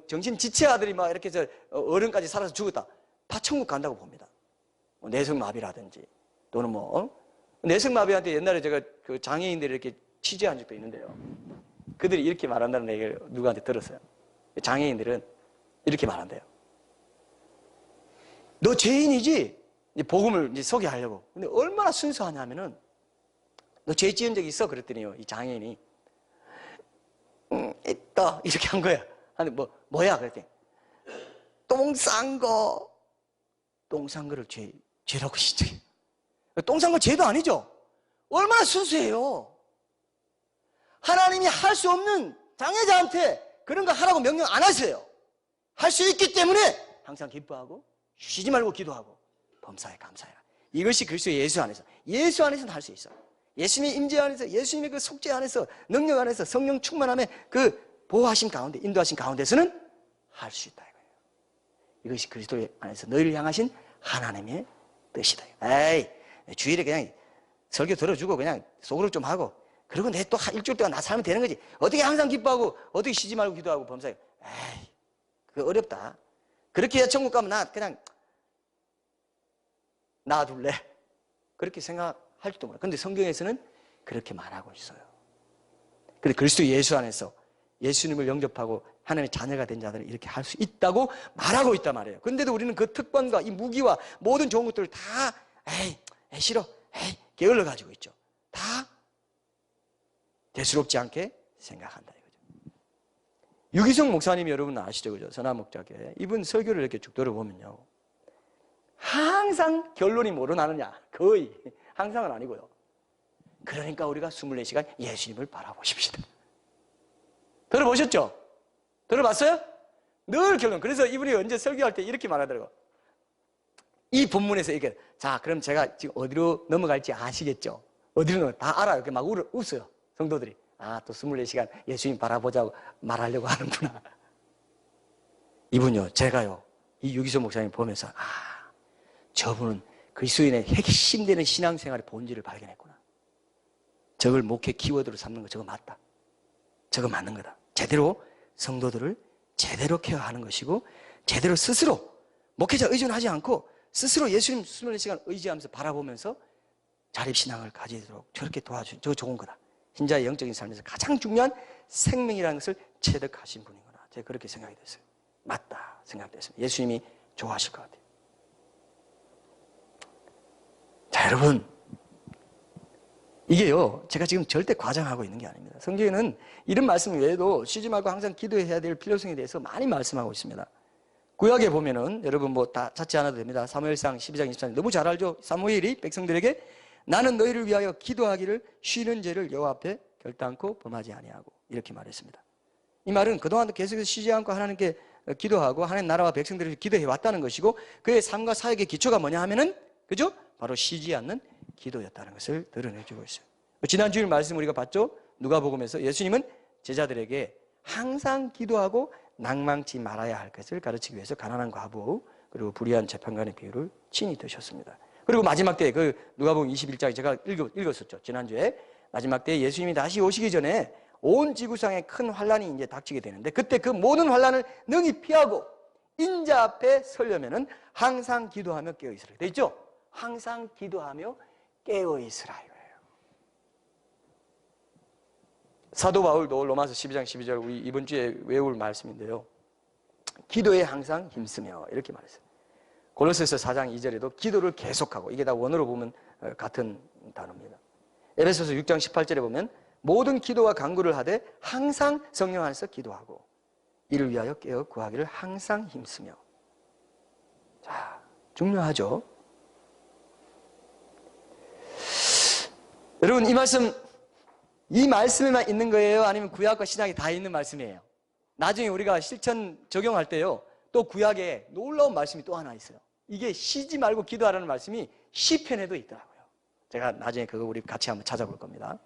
정신 지체 아들이 막 이렇게 해서 어른까지 살아서 죽었다. 다 천국 간다고 봅니다. 내성마비라든지, 또는 내성마비한테 옛날에 제가 그 장애인들이 이렇게 취재한 적도 있는데요. 그들이 이렇게 말한다는 얘기를 누구한테 들었어요. 장애인들은 이렇게 말한대요. 너 죄인이지? 복음을 이제 소개하려고. 근데 얼마나 순수하냐면은, 너 죄 지은 적 있어? 그랬더니요, 이 장애인이, 있다. 이렇게 한 거야. 뭐야? 그랬더니, 똥 싼 거를 죄라고 시작해. 똥 싼 거 죄도 아니죠? 얼마나 순수해요. 하나님이 할 수 없는 장애자한테 그런 거 하라고 명령 안 하세요. 할 수 있기 때문에 항상 기뻐하고 쉬지 말고 기도하고 범사에 감사해라. 이것이 그리스도 예수 안에서. 예수 안에서는 할 수 있어. 예수님의 임재 안에서, 예수님의 그 속죄 안에서, 능력 안에서, 성령 충만함의 그 보호하심 가운데, 인도하심 가운데서는 할 수 있다 이거예요. 이것이 그리스도 안에서 너희를 향하신 하나님의 뜻이다. 에이, 주일에 그냥 설교 들어주고 그냥 속으로 좀 하고, 그리고 내 또 일주일 동안 나 살면 되는 거지. 어떻게 항상 기뻐하고, 어떻게 쉬지 말고 기도하고 범사해. 에이, 그거 어렵다. 그렇게 해야 천국 가면 나 그냥 놔둘래. 그렇게 생각할지도 몰라. 근데 성경에서는 그렇게 말하고 있어요. 근데 그리스도 예수 안에서 예수님을 영접하고 하나님의 자녀가 된 자들은 이렇게 할 수 있다고 말하고 있단 말이에요. 그런데도 우리는 그 특권과 이 무기와 모든 좋은 것들을 다 에이 싫어, 에이 게을러 가지고 있죠. 다 대수롭지 않게 생각한다 이거죠. 유기성 목사님이 여러분 아시죠, 그죠? 선화목자께 이분 설교를 이렇게 쭉 들어보면요, 항상 결론이 뭐로 나느냐? 거의 항상은 아니고요. 그러니까 우리가 24시간 예수님을 바라보십시다. 들어보셨죠? 들어봤어요? 늘 결론. 그래서 이분이 언제 설교할 때 이렇게 말하더라고요. 이 본문에서 이렇게, 자, 그럼 제가 지금 어디로 넘어갈지 아시겠죠? 어디로 넘어갈지 다 알아요. 이렇게 막 웃어요. 성도들이. 아, 또 24시간 예수님 바라보자고 말하려고 하는구나. 이분요, 제가요, 이 유기성 목사님 보면서, 저분은 그리스도인의 핵심되는 신앙생활의 본질을 발견했구나. 저걸 목회 키워드로 삼는 거 저거 맞다. 저거 맞는 거다. 제대로 성도들을 제대로 케어하는 것이고, 제대로 스스로 목회자 의존하지 않고 스스로 예수님 24시간 의지하면서 바라보면서 자립신앙을 가지도록 저렇게 도와주는, 저거 좋은 거다. 신자의 영적인 삶에서 가장 중요한 생명이라는 것을 체득하신 분이구나. 제가 그렇게 생각이 됐어요. 맞다 생각됐습니다. 예수님이 좋아하실 것 같아요. 자, 여러분, 이게요, 제가 지금 절대 과장하고 있는 게 아닙니다. 성경에는 이런 말씀 외에도 쉬지 말고 항상 기도해야 될 필요성에 대해서 많이 말씀하고 있습니다. 구약에 보면은, 여러분 뭐 다 찾지 않아도 됩니다. 사무엘상 12장 24절 너무 잘 알죠? 사무엘이 백성들에게 나는 너희를 위하여 기도하기를 쉬는 죄를 여호와 앞에 결단코 범하지 아니하고, 이렇게 말했습니다. 이 말은 그동안도 계속해서 쉬지 않고 하나님께 기도하고 하나님 나라와 백성들을 기도해 왔다는 것이고, 그의 삶과 사역의 기초가 뭐냐 하면은, 그죠? 바로 쉬지 않는 기도였다는 것을 드러내주고 있어요. 지난 주일 말씀 우리가 봤죠? 누가복음에서 예수님은 제자들에게 항상 기도하고 낭망치 말아야 할 것을 가르치기 위해서 가난한 과부 그리고 불의한 재판관의 비유를 친히 드셨습니다. 그리고 마지막 때에 그 누가복음 21장 제가 읽었었죠. 지난주에 마지막 때에 예수님이 다시 오시기 전에 온 지구상에 큰 환란이 이제 닥치게 되는데, 그때 그 모든 환란을 능히 피하고 인자 앞에 서려면은 항상 기도하며 깨어 있으라 돼 있죠? 항상 기도하며 깨어 있으라 이거예요. 사도 바울도 로마서 12장 12절 우리 이번 주에 외울 말씀인데요, 기도에 항상 힘쓰며 이렇게 말했어요. 골로새서 4장 2절에도 기도를 계속하고, 이게 다 원어로 보면 같은 단어입니다. 에베소서 6장 18절에 보면 모든 기도와 간구를 하되 항상 성령 안에서 기도하고 이를 위하여 깨어 구하기를 항상 힘쓰며. 자, 중요하죠. 여러분, 이 말씀에만 있는 거예요? 아니면 구약과 신약에 다 있는 말씀이에요? 나중에 우리가 실천 적용할 때요, 또 구약에 놀라운 말씀이 또 하나 있어요. 이게 쉬지 말고 기도하라는 말씀이 시편에도 있더라고요. 제가 나중에 그거 우리 같이 한번 찾아볼 겁니다.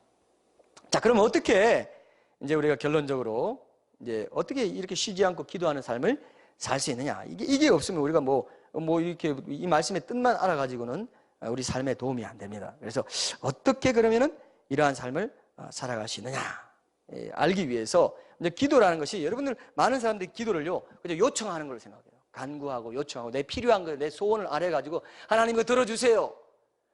자, 그럼 어떻게 이제 우리가 결론적으로 이제 어떻게 이렇게 쉬지 않고 기도하는 삶을 살 수 있느냐? 이게 없으면 우리가 뭐 이렇게 이 말씀의 뜻만 알아가지고는 우리 삶에 도움이 안 됩니다. 그래서 어떻게 그러면은 이러한 삶을 살아갈 수 있느냐 알기 위해서 이제 기도라는 것이, 여러분들 많은 사람들이 기도를요 그냥 요청하는 걸로 생각해요. 간구하고 요청하고 내 필요한 거, 내 소원을 아뢰가지고 하나님 이거 들어주세요.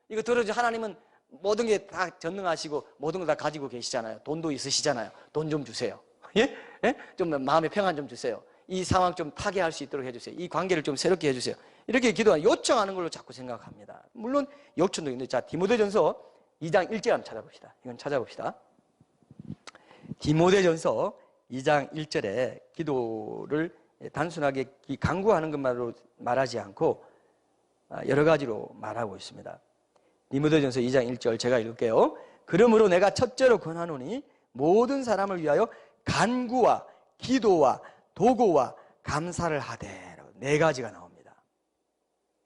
이거 들어주. 하나님은 모든 게 다 전능하시고 모든 걸 다 가지고 계시잖아요. 돈도 있으시잖아요. 돈 좀 주세요. 예? 예? 좀 마음의 평안 좀 주세요. 이 상황 좀 타개할 수 있도록 해주세요. 이 관계를 좀 새롭게 해주세요. 이렇게 기도하는, 요청하는 걸로 자꾸 생각합니다. 물론 요청도 있는데, 자, 디모데전서 2장 1절 한번 찾아봅시다. 이건 찾아봅시다. 디모데전서 2장 1절에 기도를 단순하게 간구하는 것만으로 말하지 않고 여러 가지로 말하고 있습니다. 디모데전서 2장 1절 제가 읽을게요. 그러므로 내가 첫째로 권하노니 모든 사람을 위하여 간구와 기도와 도고와 감사를 하되. 네 가지가 나옵니다.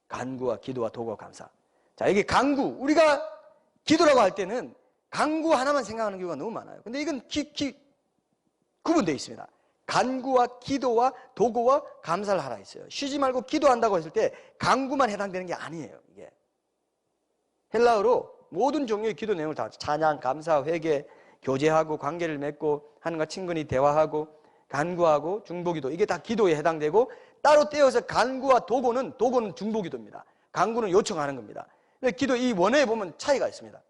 간구와 기도와 도고와 감사. 자, 이게 간구, 우리가 기도라고 할 때는 간구 하나만 생각하는 경우가 너무 많아요. 근데 이건 구분되어 있습니다. 간구와 기도와 도구와 감사를 하라 했어요. 쉬지 말고 기도한다고 했을 때 간구만 해당되는 게 아니에요. 이게 헬라어로 모든 종류의 기도 내용을 다 찬양, 감사, 회개, 교제하고 관계를 맺고 하는가 친근히 대화하고 간구하고 중보기도 이게 다 기도에 해당되고 따로 떼어서 간구와 도구는 중보기도입니다. 간구는 요청하는 겁니다. 근데 기도 이 원어에 보면 차이가 있습니다.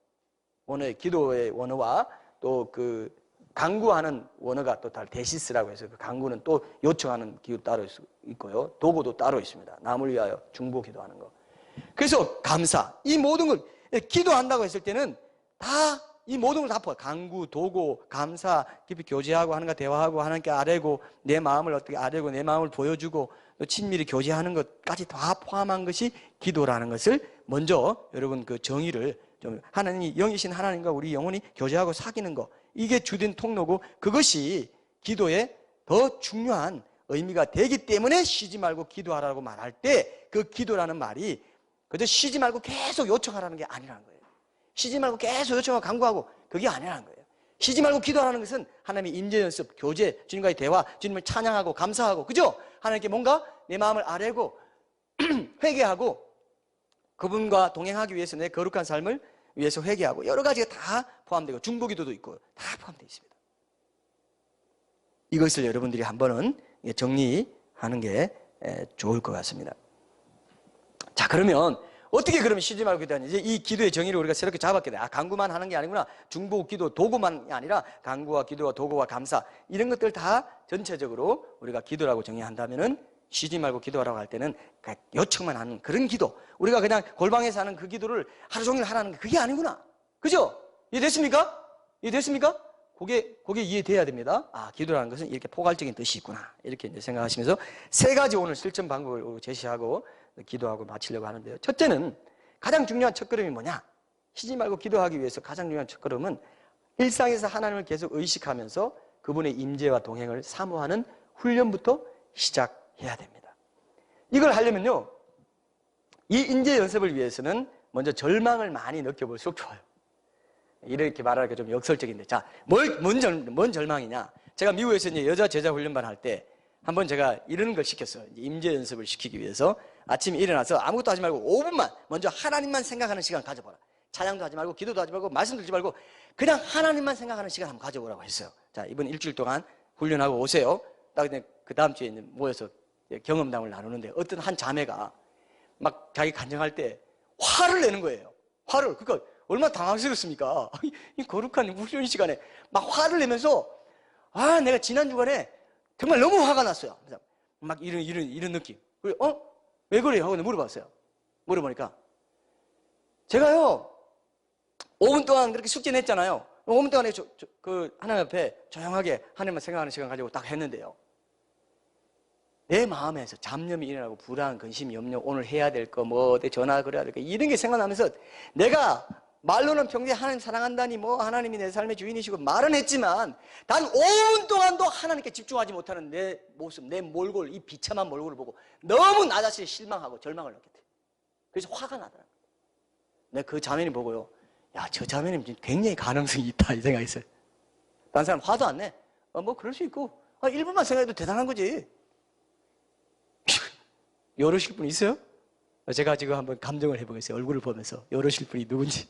원어의 기도의 원어와 또 그 간구하는 원어가 또 다른 데시스라고 해서 그 간구는 또 요청하는 기도 따로 있고요. 도구도 따로 있습니다. 남을 위하여 중보 기도하는 거. 그래서 감사 이 모든 걸 기도한다고 했을 때는 다 이 모든 걸 다 포함. 간구, 도구, 감사, 깊이 교제하고 하는가 대화하고 하나님께 아뢰고 내 마음을 어떻게 아뢰고 내 마음을 보여주고 또 친밀히 교제하는 것까지 다 포함한 것이 기도라는 것을 먼저 여러분 그 정의를 좀 하나님이 영이신 하나님과 우리 영혼이 교제하고 사귀는 거 이게 주된 통로고 그것이 기도의 더 중요한 의미가 되기 때문에 쉬지 말고 기도하라고 말할 때 그 기도라는 말이 그저 쉬지 말고 계속 요청하라는 게 아니라는 거예요. 쉬지 말고 계속 요청하고 간구하고 그게 아니라는 거예요. 쉬지 말고 기도하라는 것은 하나님의 임재 연습, 교제, 주님과의 대화, 주님을 찬양하고 감사하고 그죠? 하나님께 뭔가 내 마음을 아뢰고 회개하고 그분과 동행하기 위해서 내 거룩한 삶을 위해서 회개하고 여러 가지가 다 포함되고 중보기도도 있고 다 포함되어 있습니다. 이것을 여러분들이 한번은 정리하는 게 좋을 것 같습니다. 자, 그러면 어떻게 그러면 쉬지 말고 기도하냐? 이제 이 기도의 정의를 우리가 새롭게 잡았게 돼. 간구만 하는 게 아니구나. 중보, 기도, 도구만이 아니라 간구와 기도와 도구와 감사 이런 것들 다 전체적으로 우리가 기도라고 정의한다면은 쉬지 말고 기도하라고 할 때는 요청만 하는 그런 기도. 우리가 그냥 골방에서 하는 그 기도를 하루 종일 하라는 게 그게 아니구나. 그죠? 이해됐습니까? 이해됐습니까? 그게 이해돼야 됩니다. 아, 기도라는 것은 이렇게 포괄적인 뜻이 있구나. 이렇게 이제 생각하시면서 세 가지 오늘 실천 방법을 제시하고 기도하고 마치려고 하는데요. 첫째는 가장 중요한 첫걸음이 뭐냐? 쉬지 말고 기도하기 위해서 가장 중요한 첫걸음은 일상에서 하나님을 계속 의식하면서 그분의 임재와 동행을 사모하는 훈련부터 시작해야 됩니다. 이걸 하려면요, 이 임재 연습을 위해서는 먼저 절망을 많이 느껴볼수록 좋아요. 이렇게 말하기가 좀 역설적인데, 자, 뭔 절망이냐? 제가 미국에서 이제 여자 제자 훈련반 할 때 한번 제가 이런 걸 시켰어요. 임재 연습을 시키기 위해서 아침에 일어나서 아무것도 하지 말고 5분만 먼저 하나님만 생각하는 시간 가져보라. 찬양도 하지 말고 기도도 하지 말고 말씀 듣지 말고 그냥 하나님만 생각하는 시간 한번 가져보라고 했어요. 자, 이번 일주일 동안 훈련하고 오세요. 딱 그 다음 주에 이제 모여서 경험담을 나누는데 어떤 한 자매가 막 자기 간증할 때 화를 내는 거예요. 화를. 그러니까 얼마나 당황스럽습니까? 이 거룩한 훈련 시간에 막 화를 내면서 아, 내가 지난 주간에 정말 너무 화가 났어요. 막 이런 느낌. 그리고 왜 그래요? 하고 물어봤어요. 물어보니까 제가요 5분 동안 그렇게 숙제 냈잖아요. 5분 동안에 그 하나님 앞에 조용하게 하나님만 생각하는 시간 가지고 딱 했는데요. 내 마음에서 잡념이 일어나고 불안, 근심, 염려, 오늘 해야 될 거, 뭐 전화 그래야 될 거 이런 게 생각나면서 내가 말로는 평소에 하나님 사랑한다니 뭐 하나님이 내 삶의 주인이시고 말은 했지만 단 5분 동안도 하나님께 집중하지 못하는 내 모습, 내 몰골, 이 비참한 몰골을 보고 너무 나 자신이 실망하고 절망을 느꼈대요. 그래서 화가 나더라고요. 내가 그 자매님 보고요, 야, 저 자매님 굉장히 가능성이 있다 이 생각했어요. 다른 사람 화도 안 내. 뭐 그럴 수 있고 1분만 생각해도 대단한 거지. 열으실 분 있어요? 제가 지금 한번 감정을 해보겠어요. 얼굴을 보면서 열으실 분이 누군지.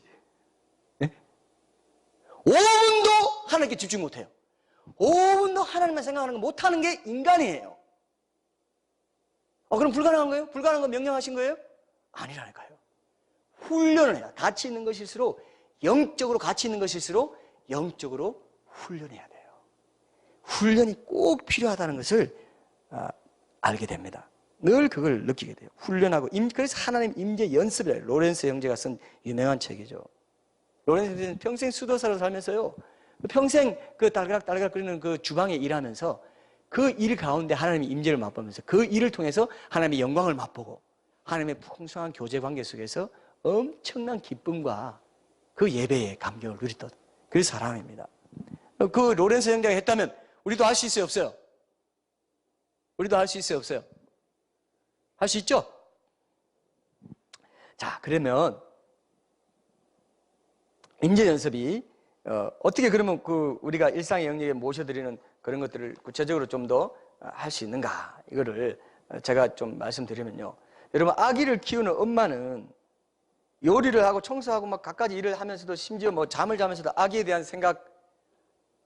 네? 5분도 하나님께 집중 못해요. 5분도 하나님만 생각하는 거 못하는 게 인간이에요. 그럼 불가능한 거예요? 불가능한 거 명령하신 거예요? 아니라니까요. 훈련을 해요. 가치 있는 것일수록 영적으로 가치 있는 것일수록 영적으로 훈련해야 돼요. 훈련이 꼭 필요하다는 것을 알게 됩니다. 늘 그걸 느끼게 돼요. 훈련하고 그래서 하나님 임재 연습이래요. 로렌스 형제가 쓴 유명한 책이죠. 로렌스 형제는 평생 수도사로 살면서요, 평생 그 딸깍딸깍 끓이는 그 주방에 일하면서 그 일 가운데 하나님의 임재를 맛보면서 그 일을 통해서 하나님의 영광을 맛보고 하나님의 풍성한 교제 관계 속에서 엄청난 기쁨과 그 예배의 감격을 누렸던 그 사람입니다. 그 로렌스 형제가 했다면 우리도 할 수 있어요, 없어요? 우리도 할 수 있어요, 없어요? 할 수 있죠? 자, 그러면 임재 연습이 어떻게 그러면 우리가 일상의 영역에 모셔드리는 그런 것들을 구체적으로 좀 더 할 수 있는가, 이거를 제가 좀 말씀드리면요. 여러분, 아기를 키우는 엄마는 요리를 하고 청소하고 막 갖가지 일을 하면서도, 심지어 뭐 잠을 자면서도 아기에 대한 생각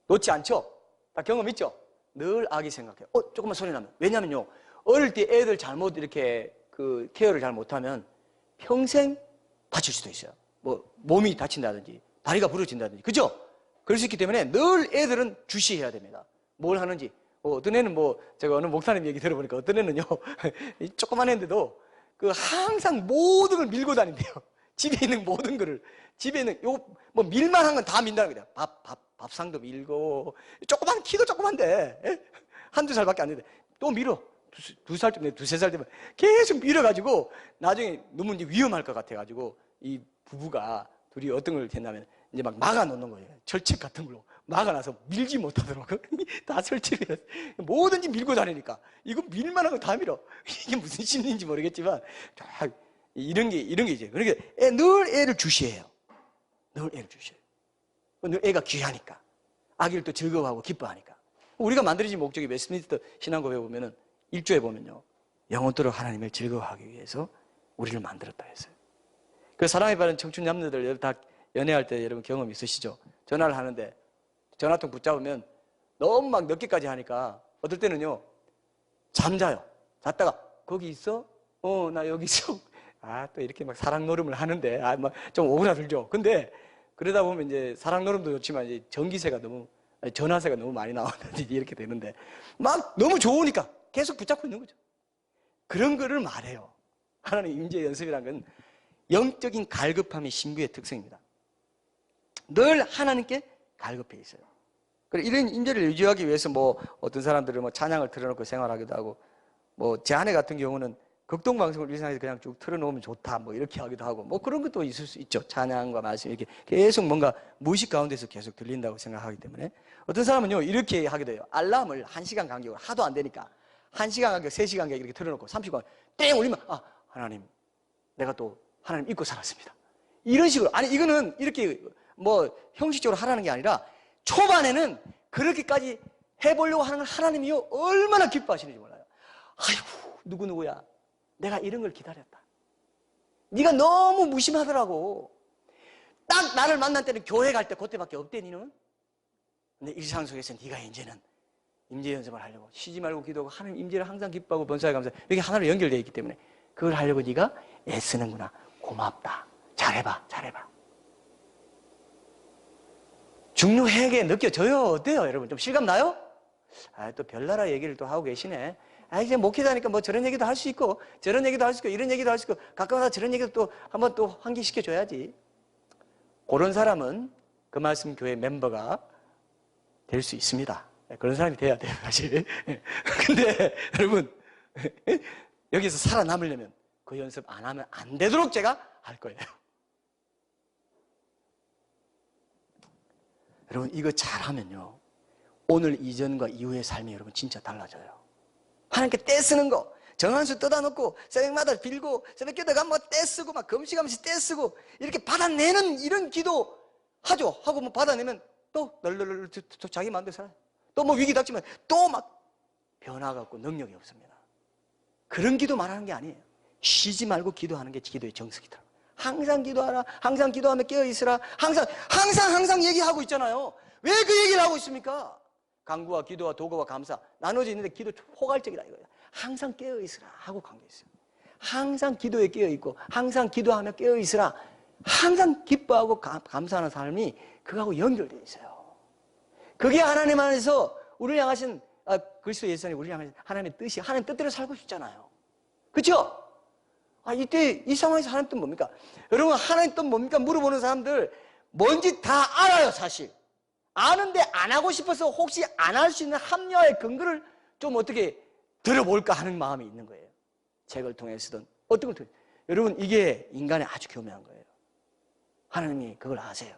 놓지 않죠? 다 경험 있죠? 늘 아기 생각해요. 조금만 소리 나면. 왜냐면요, 어릴 때 애들 잘못 이렇게 케어를 잘 못하면 평생 다칠 수도 있어요. 뭐 몸이 다친다든지 다리가 부러진다든지, 그죠? 그럴 수 있기 때문에 늘 애들은 주시해야 됩니다. 뭘 하는지. 어떤 애는 제가 어느 목사님 얘기 들어보니까 어떤 애는요, 조그만 애인데도 항상 모든 걸 밀고 다닌대요. 집에 있는 모든 거를. 집에 있는 밀만 한 건 다 민다는 거예요. 밥상도 밀고, 조그만, 키도 조그만데, 한두 살밖에 안 되는데, 또 밀어. 두세 살 되면 계속 밀어가지고, 나중에 너무 이제 위험할 것 같아가지고, 이 부부가 둘이 어떤 걸 했냐면, 이제 막 막아놓는 거예요. 철책 같은 걸로. 막아놔서 밀지 못하도록. 다 설치를 해서. 뭐든지 밀고 다니니까. 이거 밀만한 거 다 밀어. 이게 무슨 심리인지 모르겠지만, 이런 게 이제. 그러니까 늘 애를 주시해요. 늘 애를 주시해요. 늘 애가 귀하니까. 아기를 또 즐거워하고 기뻐하니까. 우리가 만들어진 목적이 웨스트민스터 신앙고백에 보면은 1조에 보면요, 영원토록 하나님을 즐거워하기 위해서 우리를 만들었다 했어요. 그 사랑에 빠른 청춘 남녀들 다 연애할 때 여러분 경험 있으시죠? 전화를 하는데 전화통 붙잡으면 너무 막 늦게까지 하니까 어떨 때는요, 잠자요. 잤다가 거기 있어? 나 여기 있어. 또 이렇게 막 사랑 노름을 하는데 막 좀 오그라들죠. 근데 그러다 보면 이제 사랑 노름도 좋지만 이제 전화세가 너무 많이 나오는데 이렇게 되는데 막 너무 좋으니까 계속 붙잡고 있는 거죠. 그런 거를 말해요. 하나님 임재 연습이란 건 영적인 갈급함이 신부의 특성입니다. 늘 하나님께 갈급해 있어요. 이런 임재를 유지하기 위해서 어떤 사람들은 찬양을 틀어놓고 생활하기도 하고, 제 아내 같은 경우는 극동방송을 일상에서 그냥 쭉 틀어놓으면 좋다 이렇게 하기도 하고, 그런 것도 있을 수 있죠. 찬양과 말씀 이렇게 계속 뭔가 무의식 가운데서 계속 들린다고 생각하기 때문에. 어떤 사람은요, 이렇게 하기도 해요. 알람을 1시간 간격으로, 하도 안 되니까 1시간 간격, 3시간 간격 이렇게 틀어놓고 30분 땡 울리면 하나님, 내가 또 하나님 잊고 살았습니다. 이런 식으로. 아니, 이거는 이렇게 형식적으로 하라는 게 아니라 초반에는 그렇게까지 해보려고 하는 걸 하나님이요, 얼마나 기뻐하시는지 몰라요. 아이고, 누구야. 내가 이런 걸 기다렸다. 네가 너무 무심하더라고. 딱 나를 만난 때는 교회 갈 때 그때밖에 없대, 니는. 근데 일상 속에서 네가 이제는 임재 연습을 하려고 쉬지 말고 기도하고 하나님 임재를 항상 기뻐하고 번사에 감사해. 이게 하나로 연결되어 있기 때문에 그걸 하려고 네가 애쓰는구나. 고맙다. 잘해봐. 중요하게 느껴져요? 어때요, 여러분? 좀 실감나요? 또 별나라 얘기를 또 하고 계시네. 이제 목회자니까 저런 얘기도 할 수 있고, 저런 얘기도 할 수 있고, 이런 얘기도 할 수 있고, 가끔가다 저런 얘기도 또 한번 또 환기시켜줘야지. 그런 사람은 그 말씀 교회 멤버가 될 수 있습니다. 그런 사람이 돼야 돼요, 사실. 근데 여러분, 여기서 살아남으려면 그 연습 안 하면 안 되도록 제가 할 거예요. 여러분, 이거 잘하면요, 오늘 이전과 이후의 삶이 여러분 진짜 달라져요. 하나님께 떼쓰는 거, 정한수 떠다놓고 새벽마다 빌고 새벽기도 가면 떼쓰고 막 금식하면서 떼쓰고 이렇게 받아내는 이런 기도 하죠. 하고 받아내면 또 널널 자기 마음대로 살아요. 또 위기 닥치면 또 막 변화가 없고 능력이 없습니다. 그런 기도 말하는 게 아니에요. 쉬지 말고 기도하는 게 기도의 정석이더라고요. 항상 기도하라. 항상 기도하며 깨어있으라. 항상 얘기하고 있잖아요. 왜 그 얘기를 하고 있습니까? 간구와 기도와 도구와 감사 나눠져 있는데 기도 포괄적이다 이거예요. 항상 깨어있으라 하고 관계있어요. 항상 기도에 깨어있고 항상 기도하며 깨어있으라. 항상 기뻐하고 감사하는 삶이 그거하고 연결되어 있어요. 그게 하나님 안에서 우리를 향하신 그리스도 예수님 우리를 향하신 하나님의 뜻이, 하나님 뜻대로 살고 싶잖아요. 그렇죠? 이때 이 상황에서 하나님 뜻 뭡니까? 여러분, 하나님 뜻 뭡니까? 물어보는 사람들 뭔지 다 알아요, 사실. 아는데 안 하고 싶어서 혹시 안 할 수 있는 합리화의 근거를 좀 어떻게 들어볼까 하는 마음이 있는 거예요. 책을 통해서든 어떤 걸 통해서. 여러분, 이게 인간의 아주 교묘한 거예요. 하나님이 그걸 아세요.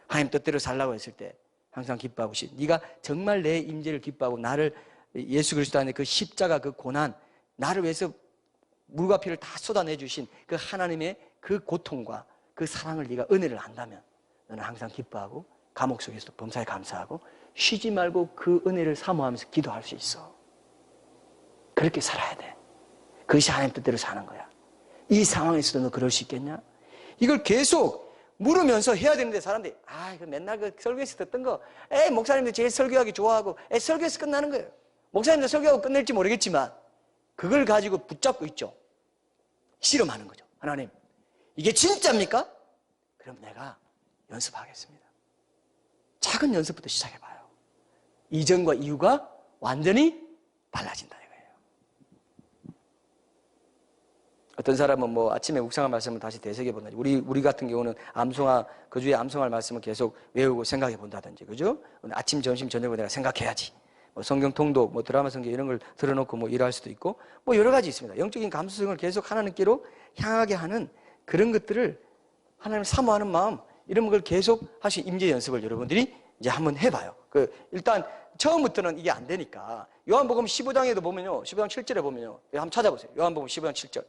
하나님 뜻대로 살라고 했을 때 항상 기뻐하고 네가 정말 내 임재를 기뻐하고 나를 예수 그리스도 안에 그 십자가 그 고난, 나를 위해서 물과 피를 다 쏟아내 주신 그 하나님의 그 고통과 그 사랑을 네가 은혜를 안다면 너는 항상 기뻐하고 감옥 속에서도 범사에 감사하고 쉬지 말고 그 은혜를 사모하면서 기도할 수 있어. 그렇게 살아야 돼. 그것이 하나님 뜻대로 사는 거야. 이 상황에서도 너 그럴 수 있겠냐? 이걸 계속 물으면서 해야 되는데 사람들이 이거 맨날 그 설교에서 듣던 거 목사님들 제일 설교하기 좋아하고 설교에서 끝나는 거예요. 목사님들 설교하고 끝낼지 모르겠지만 그걸 가지고 붙잡고 있죠. 실험하는 거죠. 하나님, 이게 진짜입니까? 그럼 내가 연습하겠습니다. 작은 연습부터 시작해봐요. 이전과 이후가 완전히 달라진다 이거예요. 어떤 사람은 뭐 아침에 묵상할 말씀을 다시 되새겨본다든지, 우리 같은 경우는 암송화, 그 주에 암송할 말씀을 계속 외우고 생각해 본다든지, 그죠? 아침, 점심, 저녁으로 내가 생각해야지. 뭐 성경 통독, 뭐 드라마 성경 이런 걸 들어놓고 뭐 일할 수도 있고, 뭐 여러 가지 있습니다. 영적인 감수성을 계속 하나님께로 향하게 하는 그런 것들을 하나님을 사모하는 마음, 이런 걸 계속 하시 임재 연습을 여러분들이 이제 한번 해봐요. 일단 처음부터는 이게 안 되니까 요한복음 15장에도 보면요, 15장 7절에 보면요, 한번 찾아보세요. 요한복음 15장 7절.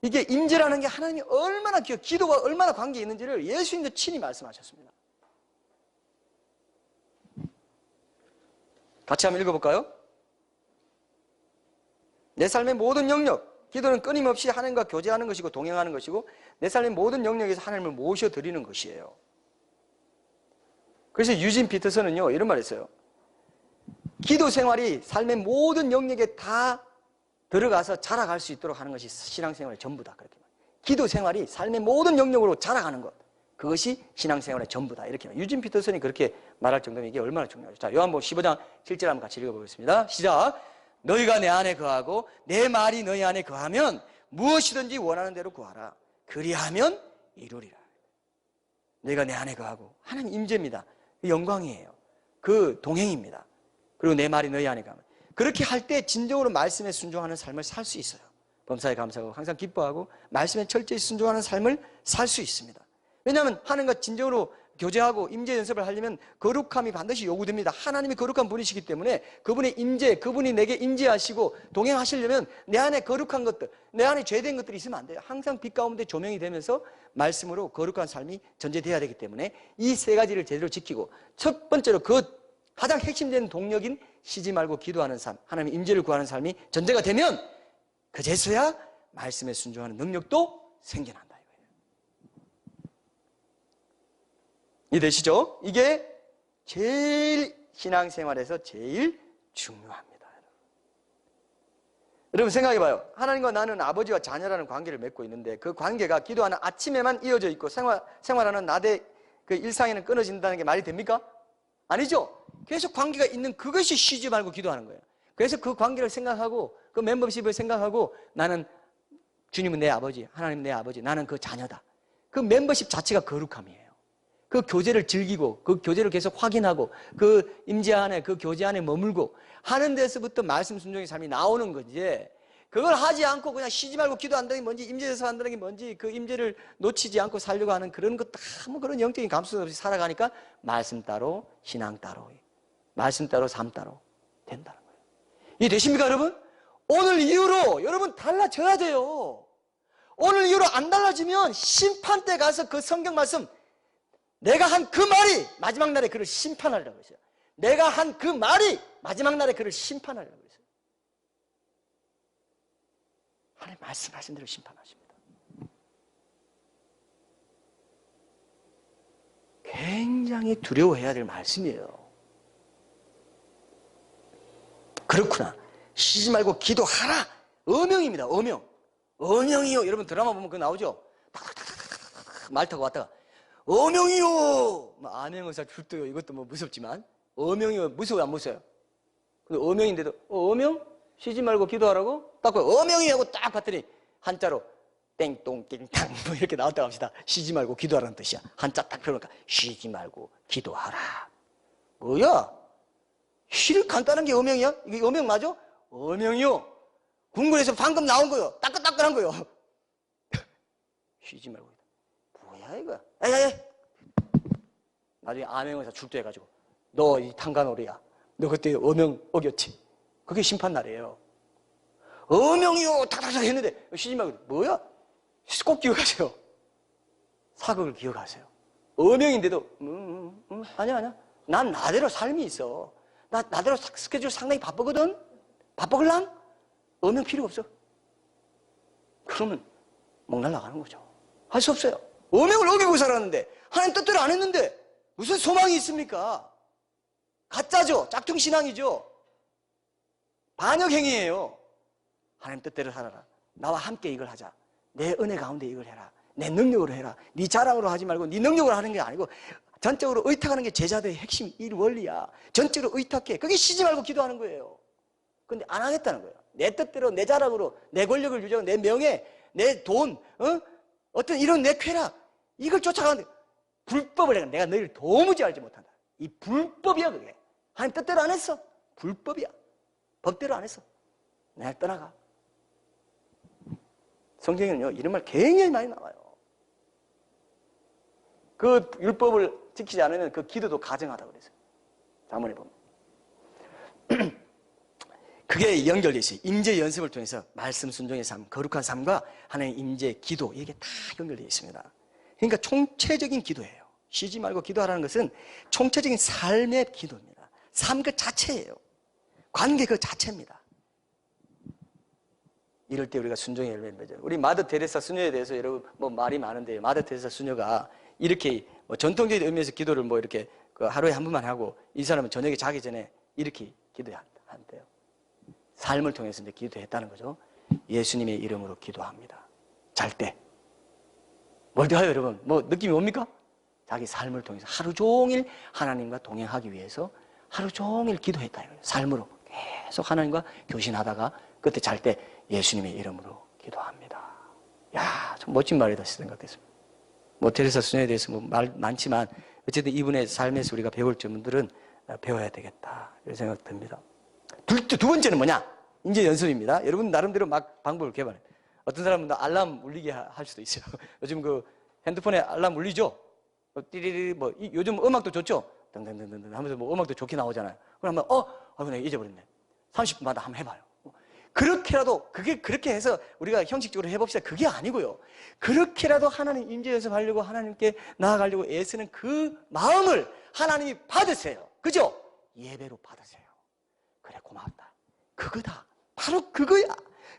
이게 임재라는 게 하나님이 얼마나 기도가 얼마나 관계에 있는지를 예수님도 친히 말씀하셨습니다. 같이 한번 읽어볼까요? 내 삶의 모든 영역, 기도는 끊임없이 하나님과 교제하는 것이고 동행하는 것이고 내 삶의 모든 영역에서 하나님을 모셔드리는 것이에요. 그래서 유진 피터슨은요 이런 말을 했어요. 기도 생활이 삶의 모든 영역에 다 들어가서 자라갈 수 있도록 하는 것이 신앙생활의 전부다. 그렇게 말해요. 기도 생활이 삶의 모든 영역으로 자라가는 것, 그것이 신앙생활의 전부다. 이렇게 말해요. 유진 피터슨이 그렇게 말할 정도면 이게 얼마나 중요하죠. 자, 요한복음 15장 7절 한번 같이 읽어보겠습니다. 시작. 너희가 내 안에 거하고 내 말이 너희 안에 거하면 무엇이든지 원하는 대로 구하라. 그리하면 이루리라. 너희가 내 안에 거하고, 하나님 임재입니다. 그 영광이에요. 그 동행입니다. 그리고 내 말이 너희 안에 거하면, 그렇게 할 때 진정으로 말씀에 순종하는 삶을 살 수 있어요. 범사에 감사하고 항상 기뻐하고 말씀에 철저히 순종하는 삶을 살 수 있습니다. 왜냐하면 하나님과 진정으로 교제하고 임재 연습을 하려면 거룩함이 반드시 요구됩니다. 하나님이 거룩한 분이시기 때문에 그분의 임재, 그분이 내게 임재하시고 동행하시려면 내 안에 거룩한 것들, 내 안에 죄된 것들이 있으면 안 돼요. 항상 빛 가운데 조명이 되면서 말씀으로 거룩한 삶이 전제돼야 되기 때문에 이 세 가지를 제대로 지키고, 첫 번째로 그 가장 핵심되는 동력인 쉬지 말고 기도하는 삶, 하나님의 임재를 구하는 삶이 전제가 되면 그제서야 말씀에 순종하는 능력도 생겨난다. 이해되시죠? 이게 제일 신앙생활에서 제일 중요합니다. 여러분 생각해봐요. 하나님과 나는 아버지와 자녀라는 관계를 맺고 있는데 그 관계가 기도하는 아침에만 이어져 있고 생활하는 낮에 그 일상에는 끊어진다는 게 말이 됩니까? 아니죠? 계속 관계가 있는 그것이 쉬지 말고 기도하는 거예요. 그래서 그 관계를 생각하고 그 멤버십을 생각하고 나는 주님은 내 아버지, 하나님은 내 아버지, 나는 그 자녀다. 그 멤버십 자체가 거룩함이에요. 그 교제를 즐기고 그 교제를 계속 확인하고 그 임재 안에 그 교제 안에 머물고 하는 데서부터 말씀 순종의 삶이 나오는 거지. 그걸 하지 않고 그냥 쉬지 말고 기도한다는 게 뭔지, 임재에서 한다는 게 뭔지, 그 임재를 놓치지 않고 살려고 하는 그런 것, 아무 그런 영적인 감수성 없이 살아가니까 말씀 따로 신앙 따로 말씀 따로 삶 따로 된다는 거예요. 이해되십니까 여러분? 오늘 이후로 여러분 달라져야 돼요. 오늘 이후로 안 달라지면 심판 때 가서 그 성경 말씀, 내가 한 그 말이 마지막 날에 그를 심판하리라고 했어요. 내가 한 그 말이 마지막 날에 그를 심판하리라고 했어요. 하나님 말씀하신 대로 심판하십니다. 굉장히 두려워해야 될 말씀이에요. 그렇구나. 쉬지 말고 기도하라. 어명입니다. 어명. 어명이요. 여러분 드라마 보면 그거 나오죠? 말 타고 왔다가 어명이요. 안행의사 출두요. 이것도 뭐 무섭지만 어명이요. 무서워요? 안 무서워요? 근데 어명인데도 어명? 쉬지 말고 기도하라고? 딱 어명이 하고 딱 봤더니 한자로 땡똥땡탕 뭐 이렇게 나왔다고 합시다. 쉬지 말고 기도하라는 뜻이야. 한자 딱 펴놓으니까 쉬지 말고 기도하라. 뭐야? 쉬를 간단한 게 어명이야? 이게 어명 맞아? 어명이요. 궁궐에서 방금 나온 거요. 따끈따끈한 거요. 쉬지 말고. 뭐야 이거? 에이. 나중에 암행의사 출두해가지고 너 이 탄간오리야. 너 그때 어명 어겼지? 그게 심판날이에요. 어명이요. 탁탁탁 했는데 쉬지 말고. 뭐야? 꼭 기억하세요. 사극을 기억하세요. 어명인데도 아니야. 난 나대로 삶이 있어. 나대로 스케줄 상당히 바쁘거든. 바쁘걸랑? 어명 필요 없어. 그러면 목 날아가는 거죠. 할 수 없어요. 어명을 어기고 살았는데 하나님 뜻대로 안 했는데 무슨 소망이 있습니까? 가짜죠. 짝퉁 신앙이죠. 반역행위예요. 하나님 뜻대로 살아라. 나와 함께 이걸 하자. 내 은혜 가운데 이걸 해라. 내 능력으로 해라. 네 자랑으로 하지 말고 네 능력으로 하는 게 아니고 전적으로 의탁하는 게 제자들의 핵심 일 원리야. 전적으로 의탁해. 그게 쉬지 말고 기도하는 거예요. 근데 안 하겠다는 거예요. 내 뜻대로 내 자랑으로 내 권력을 유지하고 내 명예, 내 돈, 어떤 이런 내 쾌락 이걸 쫓아가는데 불법을 내가 너희를 도무지 알지 못한다. 이 불법이야 그게. 하나님 뜻대로 안 했어. 불법이야. 법대로 안 했어. 내가 떠나가. 성경에는요 이런 말 굉장히 많이 나와요. 그 율법을 지키지 않으면 그 기도도 가증하다고 그랬어요. 자문에 보면. 그게 연결되어 있어요. 임재 연습을 통해서 말씀 순종의 삶, 거룩한 삶과 하나님의 임재, 기도 이게 다 연결되어 있습니다. 그러니까 총체적인 기도예요. 쉬지 말고 기도하라는 것은 총체적인 삶의 기도입니다. 삶 그 자체예요. 관계 그 자체입니다. 이럴 때 우리가 순종의 열매를 맺어요. 우리 마더 테레사 수녀에 대해서 여러분 뭐 말이 많은데요. 마더 테레사 수녀가 이렇게 뭐 전통적인 의미에서 기도를 뭐 이렇게 그 하루에 한 번만 하고 이 사람은 저녁에 자기 전에 이렇게 기도한대요. 삶을 통해서 이제 기도했다는 거죠. 예수님의 이름으로 기도합니다. 잘 때. 뭘 대하여 여러분? 뭐 느낌이 뭡니까? 자기 삶을 통해서 하루 종일 하나님과 동행하기 위해서 하루 종일 기도했다. 삶으로 계속 하나님과 교신하다가 그때 잘 때 예수님의 이름으로 기도합니다. 야, 참 멋진 말이다 생각했습니다. 뭐 테레사 수녀에 대해서 뭐 말 많지만 어쨌든 이분의 삶에서 우리가 배울 점들은 배워야 되겠다 이런 생각 듭니다. 두 번째는 뭐냐? 임재 연습입니다. 여러분 나름대로 막 방법을 개발해. 어떤 사람은 알람 울리게 할 수도 있어요. 요즘 그 핸드폰에 알람 울리죠? 띠리리 뭐 요즘 음악도 좋죠? 등등등등 하면서 뭐 음악도 좋게 나오잖아요. 그럼 한번 내가 잊어버렸네. 30분마다 한번 해봐요. 그렇게라도 그렇게 해서 우리가 형식적으로 해봅시다. 그게 아니고요. 그렇게라도 하나님 임재 연습하려고 하나님께 나아가려고 애쓰는 그 마음을 하나님이 받으세요. 그죠? 예배로 받으세요. 그래 고맙다. 그거다. 바로 그거야.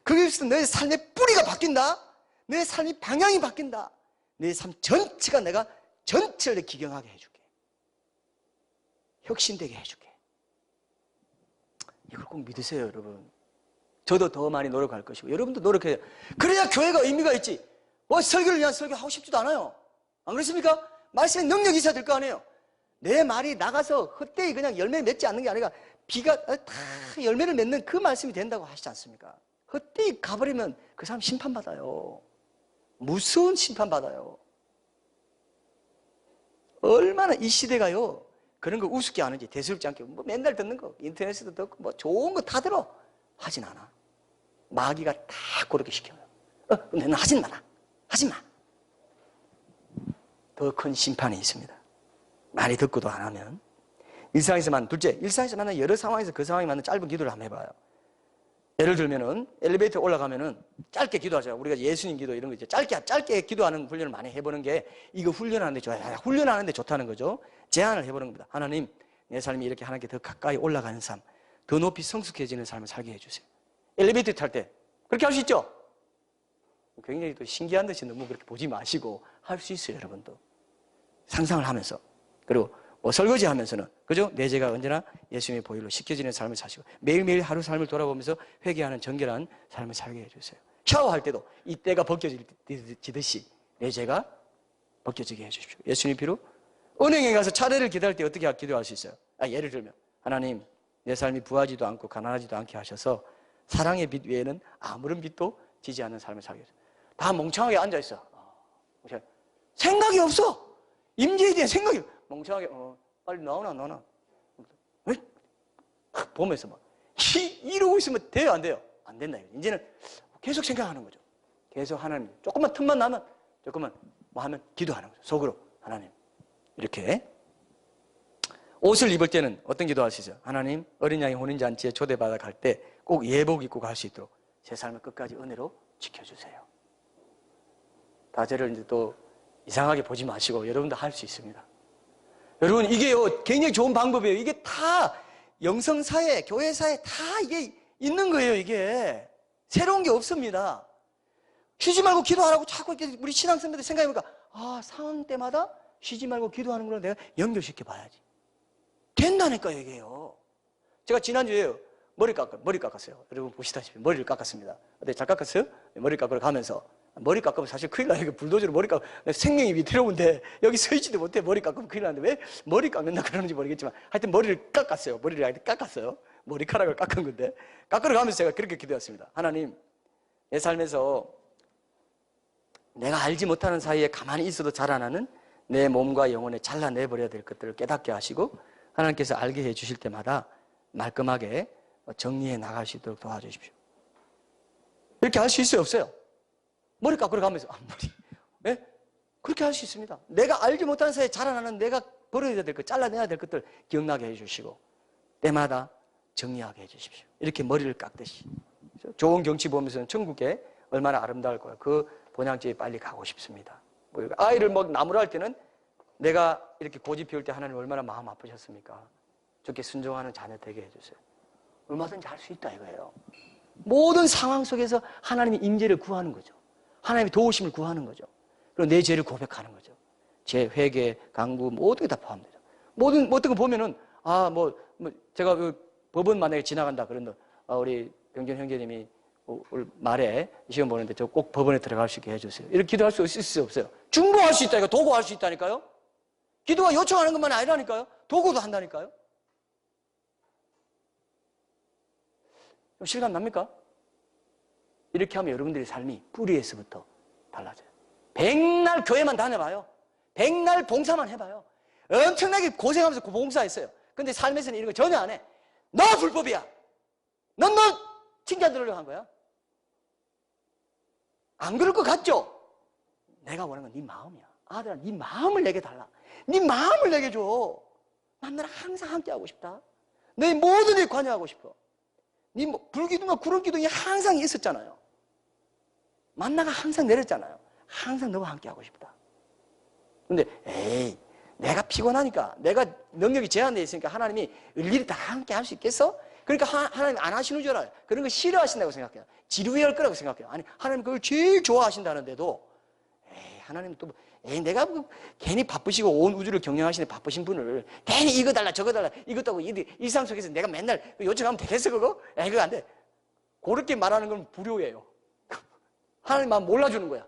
그게 있으면 너의 삶의 뿌리가 바뀐다. 너의 삶의 방향이 바뀐다. 너의 삶 전체가 내가 전체를 기경하게 해줄게. 혁신되게 해줄게. 이걸 꼭 믿으세요 여러분. 저도 더 많이 노력할 것이고 여러분도 노력해요. 그래야 교회가 의미가 있지. 뭐 설교를 위한 설교하고 싶지도 않아요. 안 그렇습니까? 말씀에 능력이 있어야 될 거 아니에요. 내 말이 나가서 헛되이 그냥 열매 맺지 않는 게 아니라 비가 다 열매를 맺는 그 말씀이 된다고 하시지 않습니까? 헛되이 가버리면 그 사람 심판받아요. 무서운 심판받아요. 얼마나 이 시대가요 그런 거 우습게 하는지 대수롭지 않게 뭐 맨날 듣는 거 인터넷에도 듣고 뭐 좋은 거 다 들어. 하진 않아. 마귀가 다 그렇게 시켜요. 너는 하진 마라. 하지 마. 더 큰 심판이 있습니다. 많이 듣고도 안 하면. 일상에서만, 둘째, 일상에서 만난 여러 상황에서 그 상황에 맞는 짧은 기도를 한번 해봐요. 예를 들면은 엘리베이터 올라가면은 짧게 기도하죠. 우리가 예수님 기도 이런 거 있죠. 짧게 기도하는 훈련을 많이 해보는 게 이거 훈련하는데 좋아요. 훈련하는데 좋다는 거죠. 제안을 해보는 겁니다. 하나님, 내 삶이 이렇게 하나님께 더 가까이 올라가는 삶, 더 높이 성숙해지는 삶을 살게 해주세요. 엘리베이터 탈 때 그렇게 할 수 있죠? 굉장히 또 신기한 듯이 너무 그렇게 보지 마시고 할 수 있어요, 여러분도. 상상을 하면서. 그리고 뭐 설거지 하면서는, 그죠? 내 죄가 언제나 예수님의 보혈로 씻겨지는 삶을 사시고 매일매일 하루 삶을 돌아보면서 회개하는 정결한 삶을 살게 해주세요. 샤워할 때도 이 때가 벗겨지듯이 내 죄가 벗겨지게 해주십시오. 예수님 피로. 은행에 가서 차례를 기다릴 때 어떻게 기도할 수 있어요? 예를 들면 하나님, 내 삶이 부하지도 않고 가난하지도 않게 하셔서 사랑의 빛 외에는 아무런 빛도 지지 않는 삶을 살게 해주세요. 다 멍청하게 앉아있어. 생각이 없어. 임재에 대한 생각이 멍청하게 빨리 나오나 왜? 보면서 막 이러고 있으면 돼요 안 돼요? 안 된다. 이제는 계속 생각하는 거죠. 계속 하나님 조금만 틈만 나면 조금만 뭐 하면 기도하는 거죠. 속으로 하나님 이렇게. 옷을 입을 때는 어떤 기도 하시죠? 하나님, 어린 양의 혼인잔치에 초대받아 갈 때 꼭 예복 입고 갈 수 있도록 제 삶을 끝까지 은혜로 지켜주세요. 다제를 이제 또 이상하게 보지 마시고 여러분도 할 수 있습니다. 여러분, 이게요, 굉장히 좋은 방법이에요. 이게 다 영성사회, 교회사회 다 이게 있는 거예요, 이게. 새로운 게 없습니다. 쉬지 말고 기도하라고 자꾸 이렇게 우리 신앙생들이 생각해보니까, 상황 때마다 쉬지 말고 기도하는 걸 내가 연결시켜 봐야지. 된다니까요, 이게요. 제가 지난주에 머리 깎았어요. 여러분 보시다시피 머리를 깎았습니다. 어때, 잘 깎았어요? 머리 깎으러 가면서. 머리 깎으면 사실 큰일 나요. 이거 불도저로 머리 깎으면 생명이 위태로운데 여기 서 있지도 못해. 머리 깎으면 큰일 나는데 왜 머리 깎는다 그러는지 모르겠지만 하여튼 머리를 깎았어요. 머리를 하여튼 깎았어요. 머리카락을 깎은 건데 깎으러 가면서 제가 그렇게 기도했습니다. 하나님, 내 삶에서 내가 알지 못하는 사이에 가만히 있어도 자라나는 내 몸과 영혼에 잘라내버려야 될 것들을 깨닫게 하시고 하나님께서 알게 해주실 때마다 말끔하게 정리해 나갈 수 있도록 도와주십시오. 이렇게 할 수 있어요, 없어요? 머리 깎으러 가면서 네? 그렇게 할 수 있습니다. 내가 알지 못하는 사이에 자라나는 내가 버려야 될 것, 잘라내야 될 것들 기억나게 해주시고 때마다 정리하게 해주십시오. 이렇게 머리를 깎듯이. 좋은 경치 보면서 천국에 얼마나 아름다울 거야. 그 본향지에 빨리 가고 싶습니다. 아이를 나무를 할 때는 내가 이렇게 고집 피울 때 하나님 얼마나 마음 아프셨습니까? 좋게 순종하는 자녀 되게 해주세요. 얼마든지 할 수 있다 이거예요. 모든 상황 속에서 하나님의 임재를 구하는 거죠. 하나님의 도우심을 구하는 거죠. 그리고 내 죄를 고백하는 거죠. 제 회개, 강구 모든 게 다 포함되죠. 모든 어떤 거 보면은 제가 법원 만약에 지나간다 그런다. 우리 병준 형제님이 올 말에 시험 보는데 저 꼭 법원에 들어갈 수 있게 해주세요. 이렇게 기도할 수 있을 없어요. 중보할 수 있다니까. 도구할 수 있다니까요. 기도가 요청하는 것만 아니라니까요. 도구도 한다니까요. 좀 실감 납니까? 이렇게 하면 여러분들의 삶이 뿌리에서부터 달라져요. 백날 교회만 다녀봐요. 백날 봉사만 해봐요. 엄청나게 고생하면서 봉사했어요. 근데 삶에서는 이런 거 전혀 안 해. 너 불법이야. 넌 칭찬 들으려고 한 거야. 안 그럴 것 같죠? 내가 원하는 건 네 마음이야. 아들아, 네 마음을 내게 달라. 네 마음을 내게 줘. 난 너랑 항상 함께하고 싶다. 너의 모든 일 관여하고 싶어. 네 불기둥과 구름기둥이 항상 있었잖아요. 만나가 항상 내렸잖아요. 항상 너와 함께하고 싶다. 근데 내가 피곤하니까, 내가 능력이 제한되어 있으니까 하나님이 일일이 다 함께 할 수 있겠어? 그러니까 하나님 안 하시는 줄 알아요. 그런 거 싫어하신다고 생각해요. 지루해할 거라고 생각해요. 아니, 하나님 그걸 제일 좋아하신다는데도 하나님 또 내가 괜히 바쁘시고 온 우주를 경영하시는 바쁘신 분을 괜히 이거 달라 저거 달라 이것도 하고 일상 속에서 내가 맨날 요청하면 되겠어 그거? 그거 안 돼. 그렇게 말하는 건 불효예요. 하나님 마음 몰라주는 거야.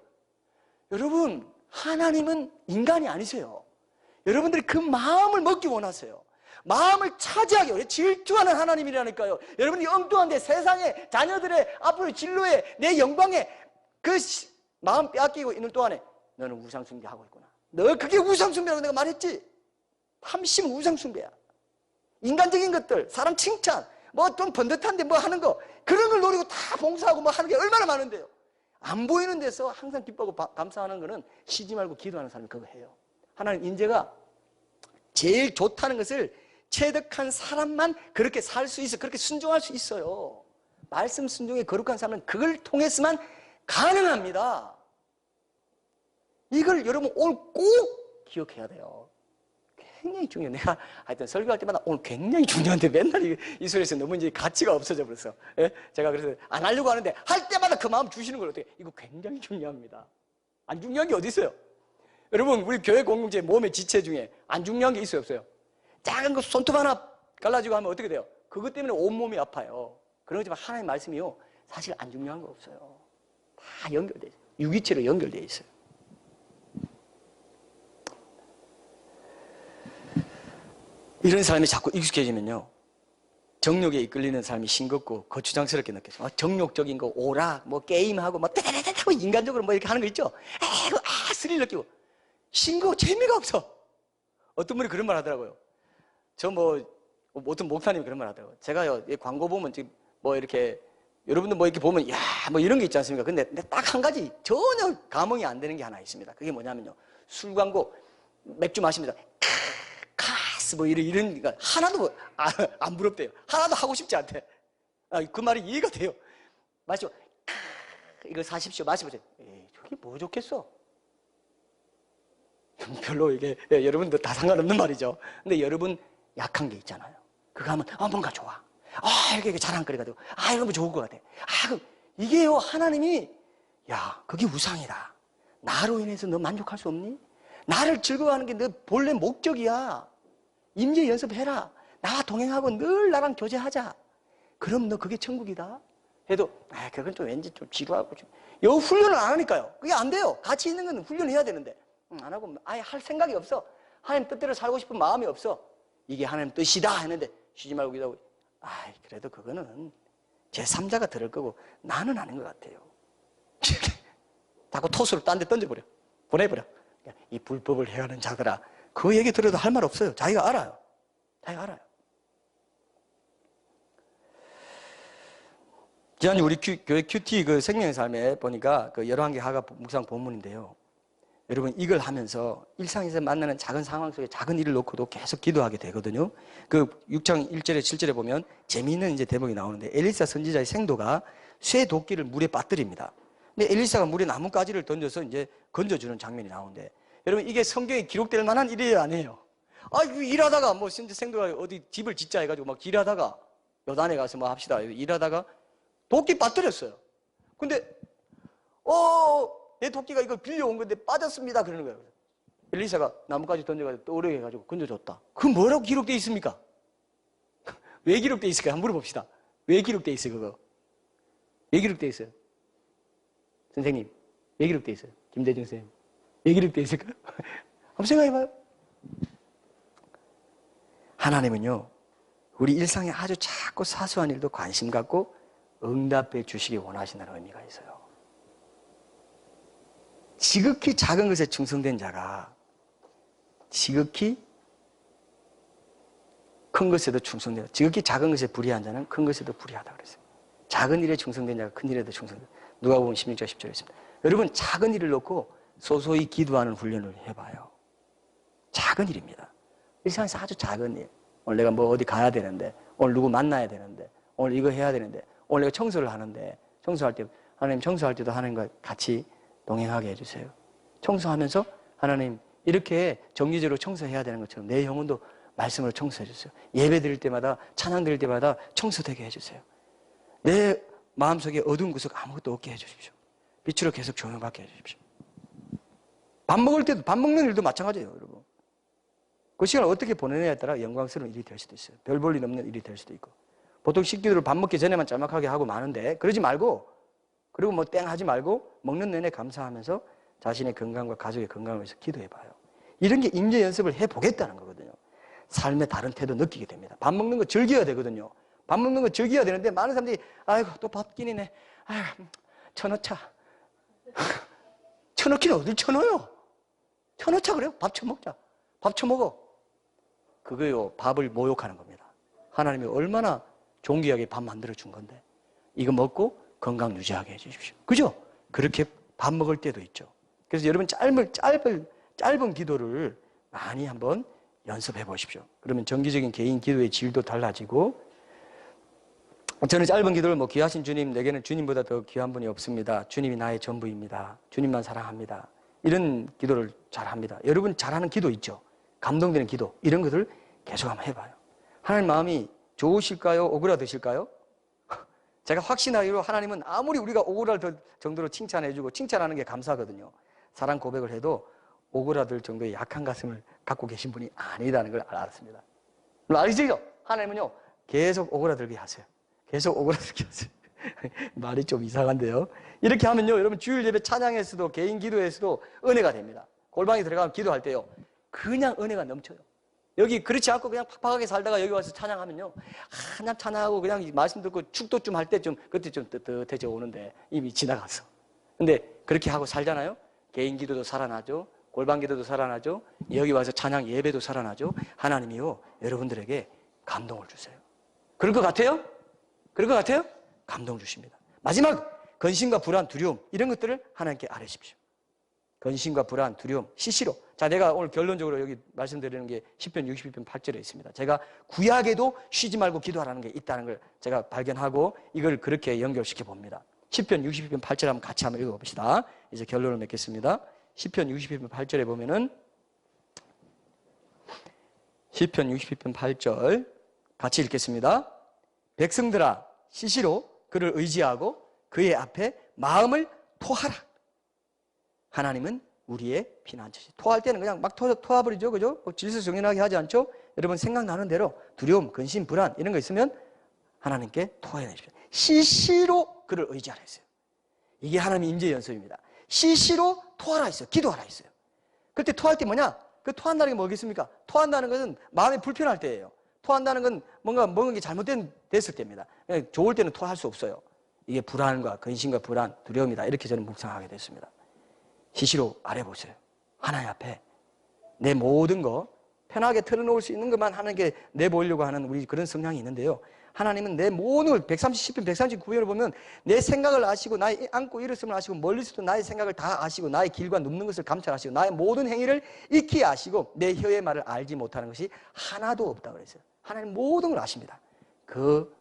여러분, 하나님은 인간이 아니세요. 여러분들이 그 마음을 먹기 원하세요. 마음을 차지하기 원해. 질투하는 하나님이라니까요. 여러분이 엉뚱한데 세상에 자녀들의 앞으로 진로에 내 영광에 그 마음 빼앗기고 있는 동안에 너는 우상숭배하고 있구나. 너 그게 우상숭배라고 내가 말했지. 탐심은 우상숭배야. 인간적인 것들, 사람 칭찬, 좀 번듯한데 하는 거 그런 걸 노리고 다 봉사하고 하는 게 얼마나 많은데요. 안 보이는 데서 항상 기뻐하고 감사하는 거는 쉬지 말고 기도하는 사람이 그거 해요. 하나님 인재가 제일 좋다는 것을 체득한 사람만 그렇게 살 수 있어. 그렇게 순종할 수 있어요. 말씀 순종에 거룩한 사람은 그걸 통해서만 가능합니다. 이걸 여러분 오늘 꼭 기억해야 돼요. 굉장히 중요해요. 내가 하여튼 설교할 때마다 오늘 굉장히 중요한데 맨날 이 소리에서 너무 이제 가치가 없어져 버렸어. 예? 제가 그래서 안 하려고 하는데 할 때마다 그 마음 주시는 걸 어떻게, 이거 굉장히 중요합니다. 안 중요한 게 어디 있어요? 여러분, 우리 교회 공동체 몸의 지체 중에 안 중요한 게 있어요, 없어요? 작은 거 손톱 하나 갈라지고 하면 어떻게 돼요? 그것 때문에 온몸이 아파요. 그러지만 하나님의 말씀이요, 사실 안 중요한 거 없어요. 다 연결돼 있어요. 유기체로 연결돼 있어요. 이런 삶이 자꾸 익숙해지면요, 정욕에 이끌리는 삶이 싱겁고 거추장스럽게 느껴져요. 정욕적인 거, 오락, 게임하고, 따다다다다고 인간적으로 이렇게 하는 거 있죠? 스릴 느끼고. 싱거워, 재미가 없어. 어떤 분이 그런 말 하더라고요. 어떤 목사님이 그런 말 하더라고요. 제가요, 이 광고 보면 이렇게, 여러분들 이렇게 보면, 이런 게 있지 않습니까? 근데 딱 한 가지 전혀 감흥이 안 되는 게 하나 있습니다. 그게 뭐냐면요, 술 광고, 맥주 마십니다. 이런 거 하나도 안 부럽대요. 하나도 하고 싶지 않대. 그 말이 이해가 돼요. 마시고 이거 사십시오. 마셔보세요. 저게 뭐 좋겠어? 별로 이게 여러분들 다 상관없는 말이죠. 근데 여러분 약한 게 있잖아요. 그거 하면 뭔가 좋아. 이렇게 자랑거리가 되고 이거 뭐 좋을 것 같아. 그럼 이게요 하나님이 야 그게 우상이다. 나로 인해서 너 만족할 수 없니? 나를 즐거워하는 게 너 본래 목적이야. 임재 연습해라. 나와 동행하고 늘 나랑 교제하자. 그럼 너 그게 천국이다. 해도 그건 좀 왠지 좀 지루하고 좀 훈련을 안 하니까요. 그게 안 돼요. 같이 있는 건 훈련해야 되는데 안 하고 아예 할 생각이 없어. 하나님 뜻대로 살고 싶은 마음이 없어. 이게 하나님 뜻이다 했는데 쉬지 말고 기도하고 그래도 그거는 제3자가 들을 거고 나는 아닌 것 같아요. 자꾸 토스를 딴 데 던져버려. 보내버려. 이 불법을 해하는 자들아 그 얘기 들어도 할 말 없어요. 자기가 알아요. 자기가 알아요. 지난주 우리 교회 큐티 그 생명의 삶에 보니까 그 열왕기 하가 묵상 본문인데요. 여러분 이걸 하면서 일상에서 만나는 작은 상황 속에 작은 일을 놓고도 계속 기도하게 되거든요. 그 6장 1절에 7절에 보면 재미있는 이제 대목이 나오는데 엘리사 선지자의 생도가 쇠 도끼를 물에 빠뜨립니다. 근데 엘리사가 물에 나뭇가지를 던져서 이제 건져주는 장면이 나오는데 여러분 이게 성경에 기록될 만한 일이 아니에요. 일하다가 뭐 생도가 어디 집을 짓자 해가지고 막 일하다가 요단에 가서 뭐 합시다 일하다가 도끼 빠뜨렸어요. 근데 내 도끼가 이거 빌려온 건데 빠졌습니다 그러는 거예요. 엘리사가 나뭇가지 던져가지고 떠오르게 해가지고 건져줬다. 그 뭐라고 기록되어 있습니까? 왜 기록되어 있을까요? 한번 물어봅시다. 왜 기록되어 있어요 그거? 왜 기록되어 있어요? 선생님 왜 기록되어 있어요? 김대중 선생님 왜 기록되어 있을까요? 한번 생각해봐요. 하나님은요 우리 일상에 아주 작고 사소한 일도 관심 갖고 응답해 주시기 원하신다는 의미가 있어요. 지극히 작은 것에 충성된 자가 지극히 큰 것에도 충성된다. 지극히 작은 것에 불의한 자는 큰 것에도 불의하다 그랬어요. 작은 일에 충성된 자가 큰 일에도 충성된다. 누가복음 16장 10절에 있습니다. 여러분 작은 일을 놓고 소소히 기도하는 훈련을 해봐요. 작은 일입니다. 일상에서 아주 작은 일. 오늘 내가 뭐 어디 가야 되는데 오늘 누구 만나야 되는데 오늘 이거 해야 되는데 오늘 내가 청소를 하는데 청소할 때 하나님 청소할 때도 하나님과 같이 동행하게 해주세요. 청소하면서 하나님 이렇게 정기적으로 청소해야 되는 것처럼 내 영혼도 말씀으로 청소해 주세요. 예배 드릴 때마다 찬양 드릴 때마다 청소되게 해주세요. 내 마음속에 어두운 구석 아무것도 없게 해주십시오. 빛으로 계속 조명받게 해주십시오. 밥 먹을 때도 밥 먹는 일도 마찬가지예요. 여러분. 그 시간을 어떻게 보내느냐에 따라 영광스러운 일이 될 수도 있어요. 별 볼 일 없는 일이 될 수도 있고 보통 식기도를 밥 먹기 전에만 짤막하게 하고 마는데 그러지 말고 그리고 뭐 땡 하지 말고 먹는 내내 감사하면서 자신의 건강과 가족의 건강을 위해서 기도해봐요. 이런 게 임재 연습을 해보겠다는 거거든요. 삶의 다른 태도 느끼게 됩니다. 밥 먹는 거 즐겨야 되거든요. 밥 먹는 거 즐겨야 되는데 많은 사람들이 아이고 또 밥 끼니네. 아이고 쳐넣자. 쳐넣기는 어딜 쳐넣어요? 쳐넣자 그래요? 밥 쳐먹자. 밥 쳐먹어. 그거요 밥을 모욕하는 겁니다. 하나님이 얼마나 존귀하게 밥 만들어준 건데 이거 먹고 건강 유지하게 해주십시오. 그죠? 그렇게 밥 먹을 때도 있죠. 그래서 여러분 짧은 기도를 많이 한번 연습해 보십시오. 그러면 정기적인 개인 기도의 질도 달라지고 저는 짧은 기도를 뭐 귀하신 주님 내게는 주님보다 더 귀한 분이 없습니다. 주님이 나의 전부입니다. 주님만 사랑합니다. 이런 기도를 잘합니다. 여러분 잘하는 기도 있죠? 감동되는 기도 이런 것들을 계속 한번 해봐요. 하나님 마음이 좋으실까요? 오그라드실까요? 제가 확신하기로 하나님은 아무리 우리가 오그라들 정도로 칭찬해주고 칭찬하는 게 감사하거든요. 사랑 고백을 해도 오그라들 정도의 약한 가슴을 갖고 계신 분이 아니라는 걸 알았습니다. 알죠? 하나님은요 계속 오그라들게 하세요. 계속 오그라들게 하세요. 말이 좀 이상한데요. 이렇게 하면요 여러분 주일 예배 찬양에서도 개인 기도에서도 은혜가 됩니다. 골방에 들어가면 기도할 때요 그냥 은혜가 넘쳐요. 여기 그렇지 않고 그냥 팍팍하게 살다가 여기 와서 찬양하면요 한참 찬양하고 그냥 말씀 듣고 축도 좀 할 때 좀 그때 좀 뜨뜻해져 오는데 이미 지나갔어. 근데 그렇게 하고 살잖아요. 개인 기도도 살아나죠. 골방 기도도 살아나죠. 여기 와서 찬양 예배도 살아나죠. 하나님이요 여러분들에게 감동을 주세요. 그럴 것 같아요? 그럴 것 같아요? 감동 주십니다. 마지막 근심과 불안, 두려움 이런 것들을 하나님께 아뢰십시오. 근심과 불안, 두려움, 시시로. 자, 내가 오늘 결론적으로 여기 말씀드리는 게 시편 62편 8절에 있습니다. 제가 구약에도 쉬지 말고 기도하라는 게 있다는 걸 제가 발견하고 이걸 그렇게 연결시켜 봅니다. 시편 62편 8절 한번 같이 한번 읽어봅시다. 이제 결론을 맺겠습니다. 시편 62편 8절에 보면은 시편 60편 8절 같이 읽겠습니다. 백성들아 시시로 그를 의지하고 그의 앞에 마음을 토하라. 하나님은 우리의 피난처시. 토할 때는 그냥 막 토해버리죠. 그죠? 질서정연하게 하지 않죠? 여러분 생각나는 대로 두려움, 근심, 불안 이런 거 있으면 하나님께 토해내십시오. 시시로 그를 의지하라 했어요. 이게 하나님의 임재 연습입니다. 시시로 토하라 했어요. 기도하라 했어요. 그때 토할 때 뭐냐? 그 토한다는 게 뭐겠습니까? 토한다는 것은 마음이 불편할 때예요. 토한다는 건 뭔가 먹은 게 잘못됐을 때입니다. 좋을 때는 토할 수 없어요. 이게 불안과 근심과 불안, 두려움이다. 이렇게 저는 묵상하게 됐습니다. 시시로 말해보세요. 하나님 앞에 내 모든 거 편하게 털어놓을 수 있는 것만 하나님께 내보려고 하는 우리 그런 성향이 있는데요. 하나님은 내 모든 걸 130편 139편을 보면 내 생각을 아시고 나의 안고 일었음을 아시고 멀리서도 나의 생각을 다 아시고 나의 길과 눕는 것을 감찰하시고 나의 모든 행위를 익히 아시고 내 혀의 말을 알지 못하는 것이 하나도 없다고 그랬어요. 하나님 모든 걸 아십니다. 그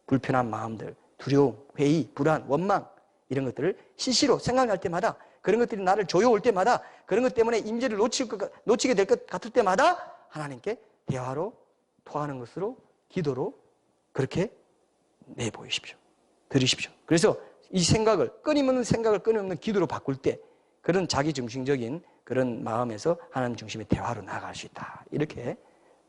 불편한 마음들, 두려움, 회의, 불안, 원망 이런 것들을 시시로 생각날 때마다 그런 것들이 나를 조여올 때마다 그런 것 때문에 임재를 놓치게 될 것 같을 때마다 하나님께 대화로 토하는 것으로 기도로 그렇게 내보이십시오. 들으십시오. 그래서 이 생각을 끊임없는 생각을 끊임없는 기도로 바꿀 때 그런 자기중심적인 그런 마음에서 하나님 중심의 대화로 나아갈 수 있다. 이렇게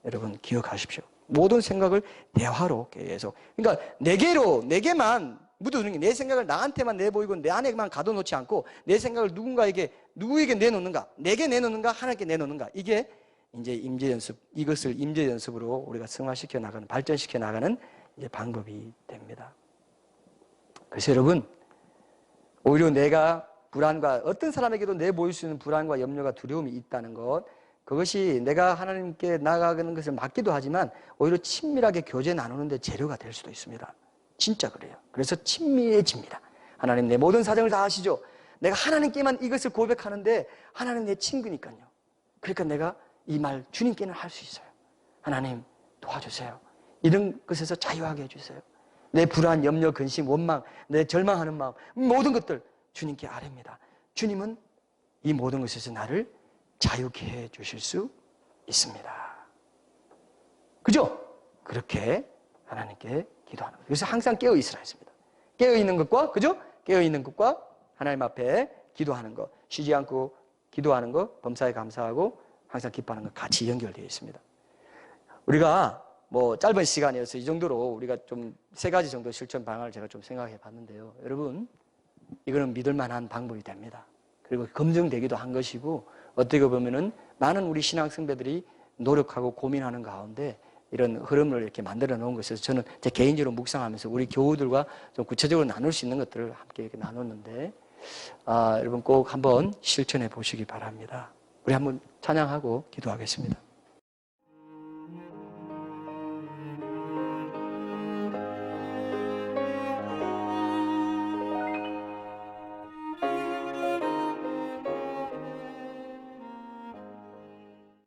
여러분 기억하십시오. 모든 생각을 대화로 계속. 그러니까 내게만 묻어두는 게 내 생각을 나한테만 내보이고 내 안에만 가둬놓지 않고 내 생각을 누구에게 내놓는가? 내게 내놓는가? 하나님께 내놓는가? 이게 이제 임재 연습, 이것을 임재 연습으로 우리가 승화시켜 나가는, 발전시켜 나가는 이제 방법이 됩니다. 그래서 여러분, 오히려 내가 불안과 어떤 사람에게도 내보일 수 있는 불안과 염려가 두려움이 있다는 것, 그것이 내가 하나님께 나아가는 것을 맞기도 하지만 오히려 친밀하게 교제 나누는데 재료가 될 수도 있습니다. 진짜 그래요. 그래서 친밀해집니다. 하나님 내 모든 사정을 다 아시죠? 내가 하나님께만 이것을 고백하는데 하나님 내 친구니까요. 그러니까 내가 이 말 주님께는 할 수 있어요. 하나님 도와주세요. 이런 것에서 자유하게 해주세요. 내 불안, 염려, 근심, 원망, 내 절망하는 마음 모든 것들 주님께 아뢰입니다. 주님은 이 모든 것에서 나를 자유케 해주실 수 있습니다. 그죠? 그렇게 하나님께 기도하는 거예요. 그래서 항상 깨어있으라 했습니다. 깨어있는 것과, 그죠? 깨어있는 것과 하나님 앞에 기도하는 것, 쉬지 않고 기도하는 것, 범사에 감사하고 항상 기뻐하는 것 같이 연결되어 있습니다. 우리가 뭐 짧은 시간이어서 이 정도로 우리가 좀 3가지 정도 실천 방안을 제가 좀 생각해 봤는데요. 여러분, 이거는 믿을 만한 방법이 됩니다. 그리고 검증되기도 한 것이고 어떻게 보면은 많은 우리 신앙 선배들이 노력하고 고민하는 가운데 이런 흐름을 이렇게 만들어 놓은 것에서 저는 제 개인적으로 묵상하면서 우리 교우들과 좀 구체적으로 나눌 수 있는 것들을 함께 이렇게 나눴는데, 여러분 꼭 한번 실천해 보시기 바랍니다. 우리 한번 찬양하고 기도하겠습니다.